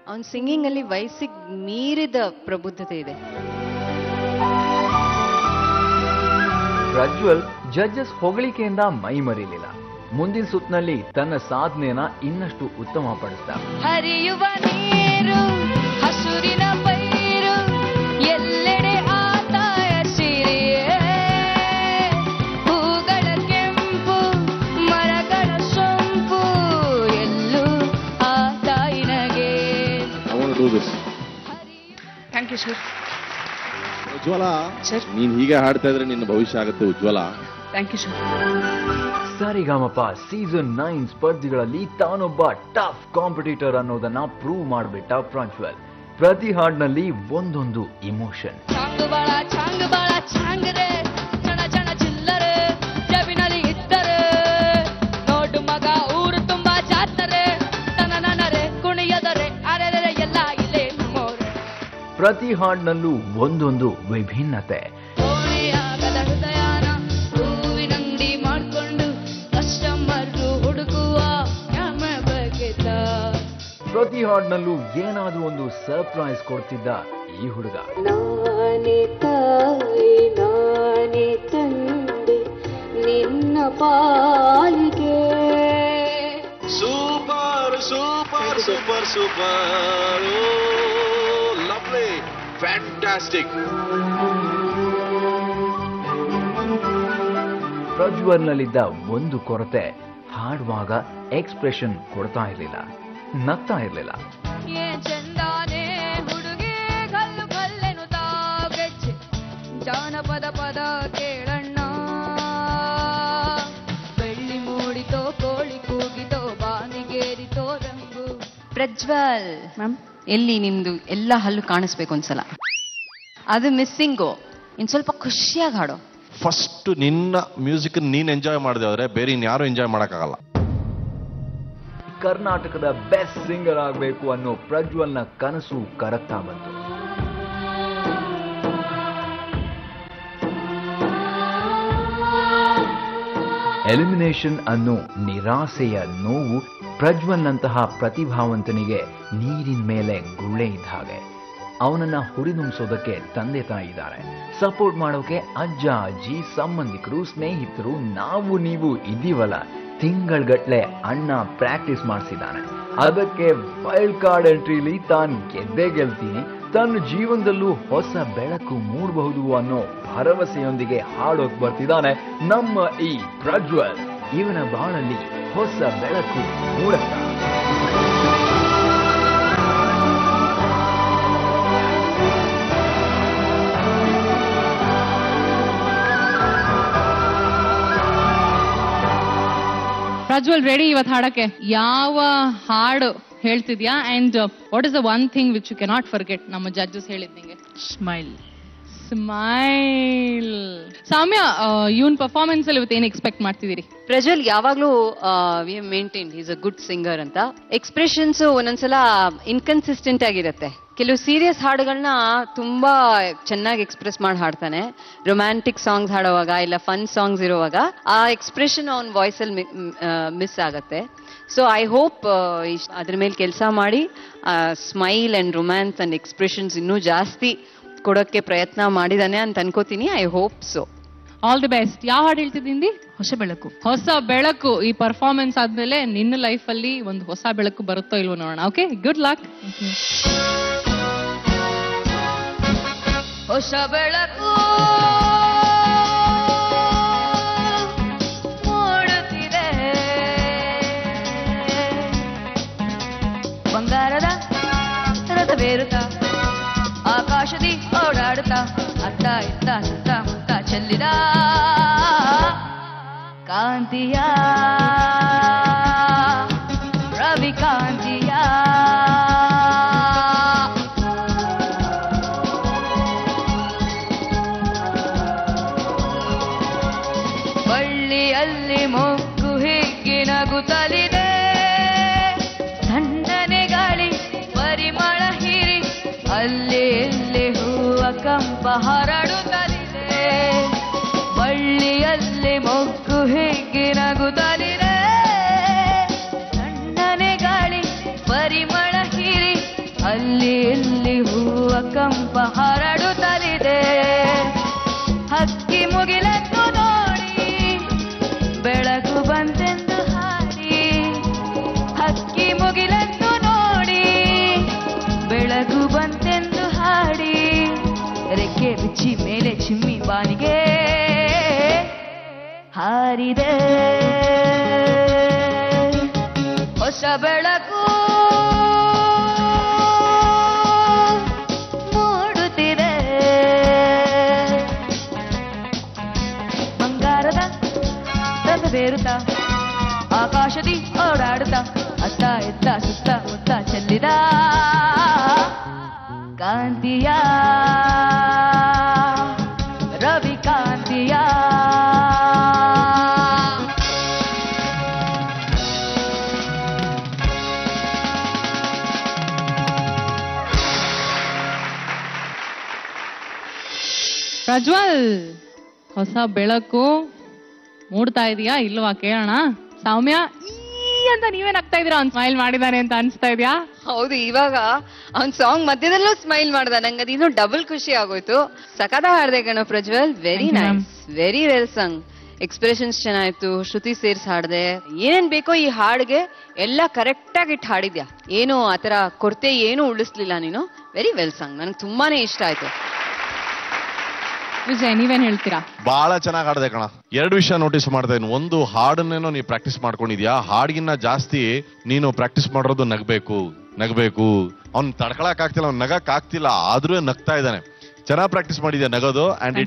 ಅವನ್ ಸಿಂಗಿಂಗ್ ಅಲ್ಲಿ ವಯಸ್ಸಿಗೆ ಮೀರಿದ ಪ್ರಬುದ್ಧತೆ ಇದೆ. ಪ್ರಜ್ವಲ್ ಜಡ್ಜಸ್ ಹೊಗಳಿಕೆಯಿಂದ ಮೈ ಮರಿಲಿಲ್ಲ. ಮುಂದಿನ ಸುತ್ತಿನಲ್ಲಿ ತನ್ನ ಸಾಧನೆಯನ್ನ ಇನ್ನಷ್ಟು ಉತ್ತಮಪಡಿಸಿದ. ಹರಿಯುವ ನೀರು ಹಸುರಿನ ಪೈರು ಎಲ್ಲೆಡೆ ಆತಾಯ ಸಿರಿಯೇ ಹೂಗಳ ಕೆಂಪು ಮರಗಳ ಸೊಂಪು ಎಲ್ಲೂ ಆತಾಯಿನಗೆ. Thank you sir. ಉಜ್ವಲ, ನೀನ್ ಹೀಗೆ ಹಾಡ್ತಾ ಇದ್ರೆ ನಿನ್ನ ಭವಿಷ್ಯ ಆಗುತ್ತೆ ಉಜ್ವಲ. Thank you sir. Saregamapa season 9 ಸ್ಪರ್ಧಿಗಳಲ್ಲಿ ತಾನೊಬ್ಬ ಟಫ್ ಕಾಂಪಿಟೇಟರ್ ಅನ್ನೋದನ್ನ ಪ್ರೂವ್ ಮಾಡಿಬಿಟ್ಟ ಪ್ರಜ್ವಲ್. ಪ್ರತಿ ಹಾಡ್ನಲ್ಲಿ ಒಂದೊಂದು ಇಮೋಷನ್. ಚಾಂಗ್ ಬಾಳ ಚಾಂಗ್ ರೇ ಜನ ಜನ ಚಿಲ್ಲರೆ ಜಬಿನಲ್ಲಿ ಇದ್ದರೆ ನೋಡು ಮಗ ಊರು ತುಂಬಾ ಜಾತ್ರೆ ತನನರೆ ಕುಣಿಯದರೆ ಅರೆರೆ ಎಲ್ಲ ಇಲ್ಲೇ ನಮ್ಮೋರೆ. ಪ್ರತಿ ಹಾಡ್ನಲ್ಲೂ ಒಂದೊಂದು ವಿಭಿನ್ನತೆ. ಕೋಣೆಯಾಗದ ಹೃದಯನ ಹೂವಿನಂಗಡಿ ಮಾಡ್ಕೊಂಡು ಕಸ್ಟಮರ್ ಹುಡುಕುವ ನಮ್ಮ ಬಗೆತ. ಪ್ರತಿ ಹಾಡ್ನಲ್ಲೂ ಏನಾದ್ರೂ ಒಂದು ಸರ್ಪ್ರೈಸ್ ಕೊಡ್ತಿದ್ದ ಈ ಹುಡುಗ. ನಾನೇ ತಾಯಿ ನಾನೇ ತಂದೆ ನಿನ್ನ ಪಾಲಿಗೆ. Super super super super, lovely, fantastic. ಪ್ರಜ್ವಲ್ನಲ್ಲಿದ್ದ ಒಂದು ಕೊರತೆ, ಹಾಡುವಾಗ ಎಕ್ಸ್ಪ್ರೆಷನ್ ಕೊಡ್ತಾ ಇರಲಿಲ್ಲ, ನಗ್ತಾ ಇರಲಿಲ್ಲ. ಏ ಚಂದಾನೆ ಹುಡುಗಿ ಕಲ್ಲು ಕಲ್ಲೆನು ತಾಗೆಚ್ಚೆ ಜಾನಪದ ಪದ ಕೇಳಣ್ಣ ಬೆಳ್ಳಿ ಮೂಡಿತೋ ಕೋಳಿ ಕೂಗಿತೋ ಬಾನಿಗೇರಿತೋ ರಂಗು. ಪ್ರಜ್ವಲ್ ಮ್ಯಾಮ್, ಎಲ್ಲಿ ನಿಮ್ದು ಎಲ್ಲ ಹಲ್ಲು ಕಾಣಿಸ್ಬೇಕು ಒಂದ್ಸಲ. ಅದು ಮಿಸ್ಸಿಂಗು. ಇನ್ ಸ್ವಲ್ಪ ಖುಷಿಯಾಗಿ ಹಾಡೋ. ಫಸ್ಟ್ ನಿನ್ನ ಮ್ಯೂಸಿಕ್ ನೀನ್ ಎಂಜಾಯ್ ಮಾಡಿದೆ ಆದ್ರೆ ಬೇರೆ ಇನ್ಯಾರು ಎಂಜಾಯ್ ಮಾಡಕ್ಕಾಗಲ್ಲ. ಕರ್ನಾಟಕದ ಬೆಸ್ಟ್ ಸಿಂಗರ್ ಆಗಬೇಕು ಅನ್ನೋ ಪ್ರಜ್ವಲ್ನ ಕನಸು ಕರಗ್ತಾ ಬಂತು. ಎಲಿಮಿನೇಷನ್ ಅನ್ನೋ ನಿರಾಸೆಯ ನೋವು ಪ್ರಜ್ವಲ್ನಂತಹ ಪ್ರತಿಭಾವಂತನಿಗೆ ನೀರಿನ ಮೇಲೆ ಗುಳ್ಳೆ ಇದ್ದ ಹಾಗೆ. ಅವನನ್ನ ಹುರಿದುಂಬಿಸೋದಕ್ಕೆ ತಂದೆ ತಾಯಿ ಇದ್ದಾರೆ, ಸಪೋರ್ಟ್ ಮಾಡೋಕೆ ಅಜ್ಜ ಅಜ್ಜಿ ಸಂಬಂಧಿಕರು ಸ್ನೇಹಿತರು ನಾವು ನೀವು ಇದ್ದೀವಲ್ಲ. ತಿಂಗಳಗಟ್ಲೆ ಅಣ್ಣ ಪ್ರಾಕ್ಟೀಸ್ ಮಾಡಿಸಿದ್ದಾನೆ. ಅದಕ್ಕೆ ವೈಲ್ಡ್ ಕಾರ್ಡ್ ಎಂಟ್ರಿಲಿ ತಾನು ಗೆದ್ದೇ ಗೆಲ್ತೀನಿ, ತನ್ನ ಜೀವನದಲ್ಲೂ ಹೊಸ ಬೆಳಕು ಮೂಡಬಹುದು ಅನ್ನೋ ಭರವಸೆಯೊಂದಿಗೆ ಹಾಡೋಕ್ ಬರ್ತಿದ್ದಾನೆ ನಮ್ಮ ಈ ಪ್ರಜ್ವಲ್. ಇವನ ಬಾಳಲ್ಲಿ ಹೊಸ ಬೆಳಕು ಮೂಡುತ್ತಾ. ಪ್ರಜ್ವಲ್ ರೆಡಿ ಇವತ್ತು ಹಾಡಕ್ಕೆ? ಯಾವ ಹಾಡು ಹೇಳ್ತಿದ್ಯಾ? And what is the one thing which you cannot forget ನಮ್ಮ ಜಡ್ಜಸ್ ಹೇಳಿದ್ ನಿಂಗೆ? ಸ್ಮೈಲ್. ಸ್ಮೈಲ್. ಸೌಮ್ಯ, ಇವನ್ ಪರ್ಫಾರ್ಮೆನ್ಸ್ ಅಲ್ಲಿ ಇವತ್ತು ಏನ್ ಎಕ್ಸ್ಪೆಕ್ಟ್ ಮಾಡ್ತಿದ್ದೀರಿ? ಪ್ರಜ್ವಲ್ ಯಾವಾಗ್ಲೂ we maintain is a good singer ಅಂತ. ಎಕ್ಸ್ಪ್ರೆಷನ್ಸ್ ಒಂದೊಂದ್ಸಲ ಇನ್ಕನ್ಸಿಸ್ಟೆಂಟ್ ಆಗಿರುತ್ತೆ. ಕೆಲವು ಸೀರಿಯಸ್ ಹಾಡುಗಳನ್ನ ತುಂಬಾ ಚೆನ್ನಾಗಿ ಎಕ್ಸ್ಪ್ರೆಸ್ ಮಾಡಿ ಹಾಡ್ತಾನೆ. ರೊಮ್ಯಾಂಟಿಕ್ ಸಾಂಗ್ಸ್ ಹಾಡುವಾಗ ಇಲ್ಲ ಫನ್ ಸಾಂಗ್ಸ್ ಇರುವಾಗ ಆ ಎಕ್ಸ್ಪ್ರೆಷನ್ ಅವನ್ ವಾಯ್ಸ್ ಅಲ್ಲಿ ಮಿಸ್ ಆಗತ್ತೆ. ಸೊ ಐ ಹೋಪ್ ಅದ್ರ ಮೇಲೆ ಕೆಲಸ ಮಾಡಿ smile and romance and expressions ಇನ್ನೂ ಜಾಸ್ತಿ ಕೊಡೋಕ್ಕೆ ಪ್ರಯತ್ನ ಮಾಡಿದಾನೆ ಅಂತ ಅನ್ಕೋತೀನಿ. I hope so. All the best. ಯಾವ ಹಾಡು ಹೇಳ್ತಿದ್ದೀನಿ? ಹೊಸ ಬೆಳಕು. ಹೊಸ ಬೆಳಕು. ಈ ಪರ್ಫಾರ್ಮೆನ್ಸ್ ಆದ್ಮೇಲೆ ನಿನ್ನ ಲೈಫ್ ಅಲ್ಲಿ ಒಂದು ಹೊಸ ಬೆಳಕು ಬರುತ್ತೋ ಇಲ್ವೋ ನೋಡೋಣ. Okay, good luck. ಹೊಸ ಬೆಳಕು ಮೂಡುತ್ತಿದೆ, ಬಂಗಾರದ ರಥ ಬೇರುತ್ತ ಆಕಾಶದಿ ಓಡಾಡುತ್ತಾ ಅತ್ತ ಇತ್ತ ಸುತ್ತ ಮುತ್ತ ಚೆಲ್ಲಿದ ಕಾಂತಿಯ ರವಿ ಕಾಂತಿಯ ಬಳ್ಳಿಯಲ್ಲಿ ಮೊಗ್ಗು ಹಿಗ್ಗಿ ನಗುತ್ತಲಿದೆ, ತಣ್ಣನೆ ಗಾಳಿ ಪರಿಮಳ ಹೀರಿ ಅಲ್ಲಿ ಇಲ್ಲಿ ಹೂವ ಕಂಪ ಹರಡುತ್ತಲಿದೆ. ಬಳ್ಳಿಯಲ್ಲಿ ಮೊಗ್ಗು ಹಿಗ್ಗಿ ನಗುತ್ತಲಿದೆ, ತಣ್ಣನೆ ಗಾಳಿ ಪರಿಮಳ ಹೀರಿ ಅಲ್ಲಿ ಇಲ್ಲಿ ಹೂವ ಕಂಪ ಹರಡುತ್ತಲಿದೆ. ಹಕ್ಕಿ ಮುಗಿಲನ್ನು ನೋಡಿ ಬೆಳಕು ಬಂತೆಂದು ಹಾಡಿ, ಹಕ್ಕಿ ಮುಗಿಲನ್ನು ನೋಡಿ ಬೆಳಕು ಬಂತೆಂದು ಹಾಡಿ, ರೆಕ್ಕೆ ಬಿಚ್ಚಿ ಮೇಲೆ ಚಿಮ್ಮಿ ಬಾನಿಗೆ ಹಾರಿದೆ. ಹೊಸ ಬೆಳಕು ಮೂಡುತ್ತಿದೆ, ಬಂಗಾರದ ರಥ ಬೇರುತ್ತ ಆಕಾಶದಿ ಓಡಾಡುತ್ತಾ ಅತ್ತ ಎತ್ತ ಸುತ್ತ ಮುತ್ತ ಚೆಲ್ಲಿದ ಕಾಂತಿಯ ರವಿ ಕಾಂತಿಯ. ಪ್ರಜ್ವಲ್, ಹೊಸ ಬೆಳಕು ಮೂಡ್ತಾ ಇದೆಯಾ ಇಲ್ವಾ ಕೇಳೋಣ. ಸೌಮ್ಯ ಅಂತ ನೀವೇನ್ ಆಗ್ತಾ ಇದೀರಾ? ಅವ್ನ್ ಸ್ಮೈಲ್ ಮಾಡಿದಾನೆ ಅಂತ ಅನ್ಸ್ತಾ ಇದ್ಯಾ? ಹೌದು, ಇವಾಗ ಅವ್ನ್ ಸಾಂಗ್ ಮಧ್ಯದಲ್ಲೂ ಸ್ಮೈಲ್ ಮಾಡ್ದ. ನಂಗೆ ಅದಿನ್ನೂ ಡಬಲ್ ಖುಷಿ ಆಗೋಯ್ತು. ಸಖತ್ ಹಾಡ್ದೆ ಕಣೋ Prajwal. Very nice, very well song. Expressions ಚೆನ್ನಾಯ್ತು, ಶ್ರುತಿ ಸೇರ್ಸ್ ಹಾಡ್ದೆ. ಏನೇನ್ ಬೇಕೋ ಈ ಹಾಡ್ಗೆ ಎಲ್ಲ ಕರೆಕ್ಟ್ ಆಗಿ ಇಟ್ಟು ಹಾಡಿದ್ಯಾ. ಏನು ಆತರ ಕೊರತೆ ಏನು ಉಳಿಸ್ಲಿಲ್ಲ ನೀನು. ವೆರಿ ವೆಲ್ ಸಾಂಗ್, ನನಗೆ ತುಂಬಾನೇ ಇಷ್ಟ ಆಯ್ತು. ವಿಜಯ್, ನೀವೇನ್ ಹೇಳ್ತೀರಾ? ಬಹಳ ಚೆನ್ನಾಗಿ ಹಾಡ್ದೆ ಕಣ. 2 ವಿಷಯ ನೋಟಿಸ್ ಮಾಡ್ತಾ ಇದ್ದೀನಿ. ಒಂದು, ಹಾಡನ್ನೇನೋ ನೀ ಪ್ರಾಕ್ಟೀಸ್ ಮಾಡ್ಕೊಂಡಿದ್ಯಾ. ಹಾಡ್ಗಿನ್ನ ಜಾಸ್ತಿ ನೀನು ಪ್ರಾಕ್ಟೀಸ್ ಮಾಡಿರೋದು ನಗಬೇಕು. ಅವ್ನ್ ತಡ್ಕೊಳಕ್ ಆಗ್ತಿಲ್ಲ, ಅವ್ನ್ ನಗಕ್ ಆಗ್ತಿಲ್ಲ, ಆದ್ರೂ ನಗ್ತಾ ಇದ್ದಾನೆ. ಚೆನ್ನಾಗಿ ಪ್ರಾಕ್ಟೀಸ್ ಮಾಡಿದ್ಯಾ ನಗೋದು. And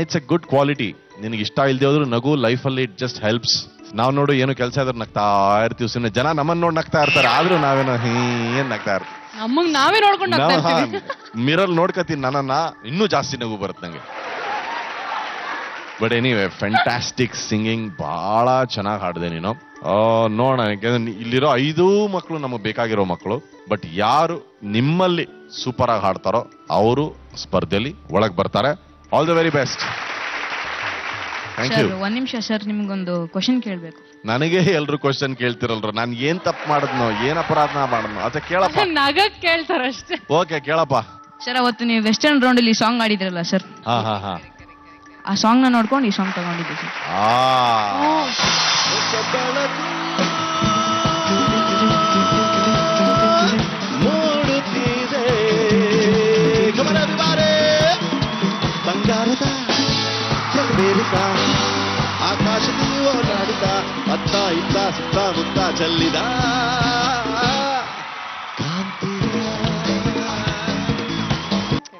it's a good quality. ನಿನಗೆ ಇಷ್ಟ ಇಲ್ದೇ ಹೋದ್ರು ನಗು ಲೈಫ್ ಅಲ್ಲಿ ಇಟ್ ಜಸ್ಟ್ ಹೆಲ್ಪ್ಸ್. ನಾವ್ ನೋಡು ಏನು ಕೆಲಸ ಇದ್ರೆ ನಗ್ತಾ ಇರ್ತೀವಿ. ಸುಮ್ಮನೆ ಜನ ನಮ್ಮನ್ನ ನೋಡಿ ನಗ್ತಾ ಇರ್ತಾರೆ, ಆದ್ರೂ ನಾವೇನೋ ಏನ್ ನಗ್ತಾ ಇರ್ತೀವಿ. ನಮಗ್ ನಾವೇ ನೋಡ್ಕೊಂಡು ಮಿರರ್ ನೋಡ್ಕತೀನಿ ನನ್ನನ್ನ, ಇನ್ನೂ ಜಾಸ್ತಿ ನಗು ಬರುತ್ತೆ ನಂಗೆ. But anyway, fantastic singing. ಬಹಳ ಚೆನ್ನಾಗಿ ಹಾಡಿದೆ ನೀನು. ನೋಡೋಣ, ಇಲ್ಲಿರೋ 5 ಮಕ್ಕಳು ನಮಗೆ ಬೇಕಾಗಿರೋ ಮಕ್ಕಳು. ಬಟ್ ಯಾರು ನಿಮ್ಮಲ್ಲಿ ಸೂಪರ್ ಆಗಿ ಹಾಡ್ತಾರೋ ಅವರು ಸ್ಪರ್ಧೆಯಲ್ಲಿ ಒಳಗ್ ಬರ್ತಾರೆ. All the very best. Thank you. ಒಂದ್ ನಿಮಿಷ ಸರ್, ನಿಮ್ಗೊಂದು ಕ್ವಶನ್ ಕೇಳ್ಬೇಕು. ನನಗೆ ಎಲ್ರು ಕ್ವಶನ್ ಕೇಳ್ತಿರಲ್ರ. ನಾನು ಏನ್ ತಪ್ಪು ಮಾಡಿದ್ನೋ, ಏನ್ ಅಪರಾಧನ ಮಾಡಿದ್ನೋ ಅದ ಕೇಳಪ್ಪ. ನಗಕ್ ಕೇಳ್ತಾರಷ್ಟೇ. ಓಕೆ, ಕೇಳಪ್ಪ. ಸರ್, ಅವತ್ತು ನೀವು ವೆಸ್ಟರ್ನ್ ರೌಂಡ್ ಅಲ್ಲಿ ಸಾಂಗ್ ಆಡಿದ್ರಲ್ಲ ಸರ್, ಆ ಸಾಂಗ್ ನ ನೋಡ್ಕೊಂಡು ಈ ಸಾಂಗ್ ತಗೊಂಡಿದ್ದೆ ಸರ್. ಬಂಗಾರದ ಆಕಾಶದಲ್ಲಿ ಓಡಾಡುತ್ತ ಅತ್ತ ಇತ್ತ ಸುತ್ತ ಮುತ್ತ ಚೆಲ್ಲಿದ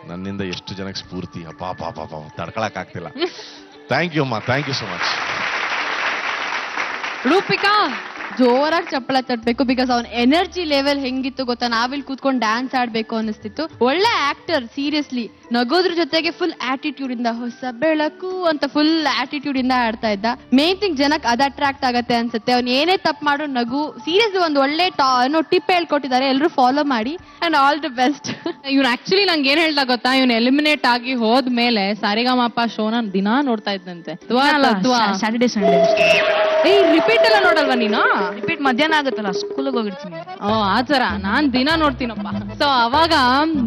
ನನ್ನಿಂದ ಎಷ್ಟು ಜನಕ್ಕೆ ಸ್ಫೂರ್ತಿ. ಪಾಪ ತಡ್ಕೊಳಕ್ ಆಗ್ತಿಲ್ಲ. ಥ್ಯಾಂಕ್ ಯು ಅಮ್ಮ, thank you so much. Roopika ಜೋರಾಗಿ ಚಪ್ಪಳ ತಟ್ಬೇಕು ಬಿಕಾಸ್ ಅವನ್ ಎನರ್ಜಿ ಲೆವೆಲ್ ಹೆಂಗಿತ್ತು ಗೊತ್ತಾ, ನಾವಿಲ್ಲಿ ಕೂತ್ಕೊಂಡು ಡ್ಯಾನ್ಸ್ ಆಡ್ಬೇಕು ಅನಿಸ್ತಿತ್ತು. ಒಳ್ಳೆ ಆಕ್ಟರ್, ಸೀರಿಯಸ್ಲಿ ನಗೋದ್ರ ಜೊತೆಗೆ ಫುಲ್ ಆಟಿಟ್ಯೂಡ್ ಇಂದ ಹೊಸ ಬೆಳಕು ಅಂತ ಫುಲ್ ಆಟಿಟ್ಯೂಡ್ ಇಂದ ಆಡ್ತಾ ಇದ್ದ. ಮೇನ್ ಥಿಂಗ್ ಜನಕ್ಕೆ ಅದ್ ಅಟ್ರಾಕ್ಟ್ ಆಗತ್ತೆ ಅನ್ಸುತ್ತೆ. ಅವ್ನು ಏನೇ ತಪ್ಪು ಮಾಡೋ ನಗು. ಸೀರಿಯಸ್ಲಿ ಒಂದು ಒಳ್ಳೆ ಟಿಪ್ ಹೇಳ್ಕೊಟ್ಟಿದ್ದಾರೆ, ಎಲ್ಲರೂ ಫಾಲೋ ಮಾಡಿ ಅಂಡ್ ಆಲ್ ದಿ ಬೆಸ್ಟ್. ಇವ್ನು ಆಕ್ಚುಲಿ ನಂಗೆ ಏನ್ ಹೇಳ್ದ ಗೊತ್ತಾ, ಇವ್ನು ಎಲಿಮಿನೇಟ್ ಆಗಿ ಹೋದ್ಮೇಲೆ ಸಾರಿಗಮಪ ಶೋನ ದಿನಾ ನೋಡ್ತಾ ಇದ್ದಂತೆ. ಸ್ಯಾಟರ್ಡೆ ಸಂಡೇ ರಿಪೀಟ್ ಎಲ್ಲ ನೋಡಲ್ವಾ ನೀನು? ರಿಪೀಟ್ ಮಧ್ಯಾಹ್ನ ಆಗುತ್ತಲ್ಲ, ಸ್ಕೂಲಿಗೆ ಹೋಗಿರ್ತೀನಿ. ಆತರ ನಾನ್ ದಿನ ನೋಡ್ತೀನಪ್ಪ. ಸೊ ಅವಾಗ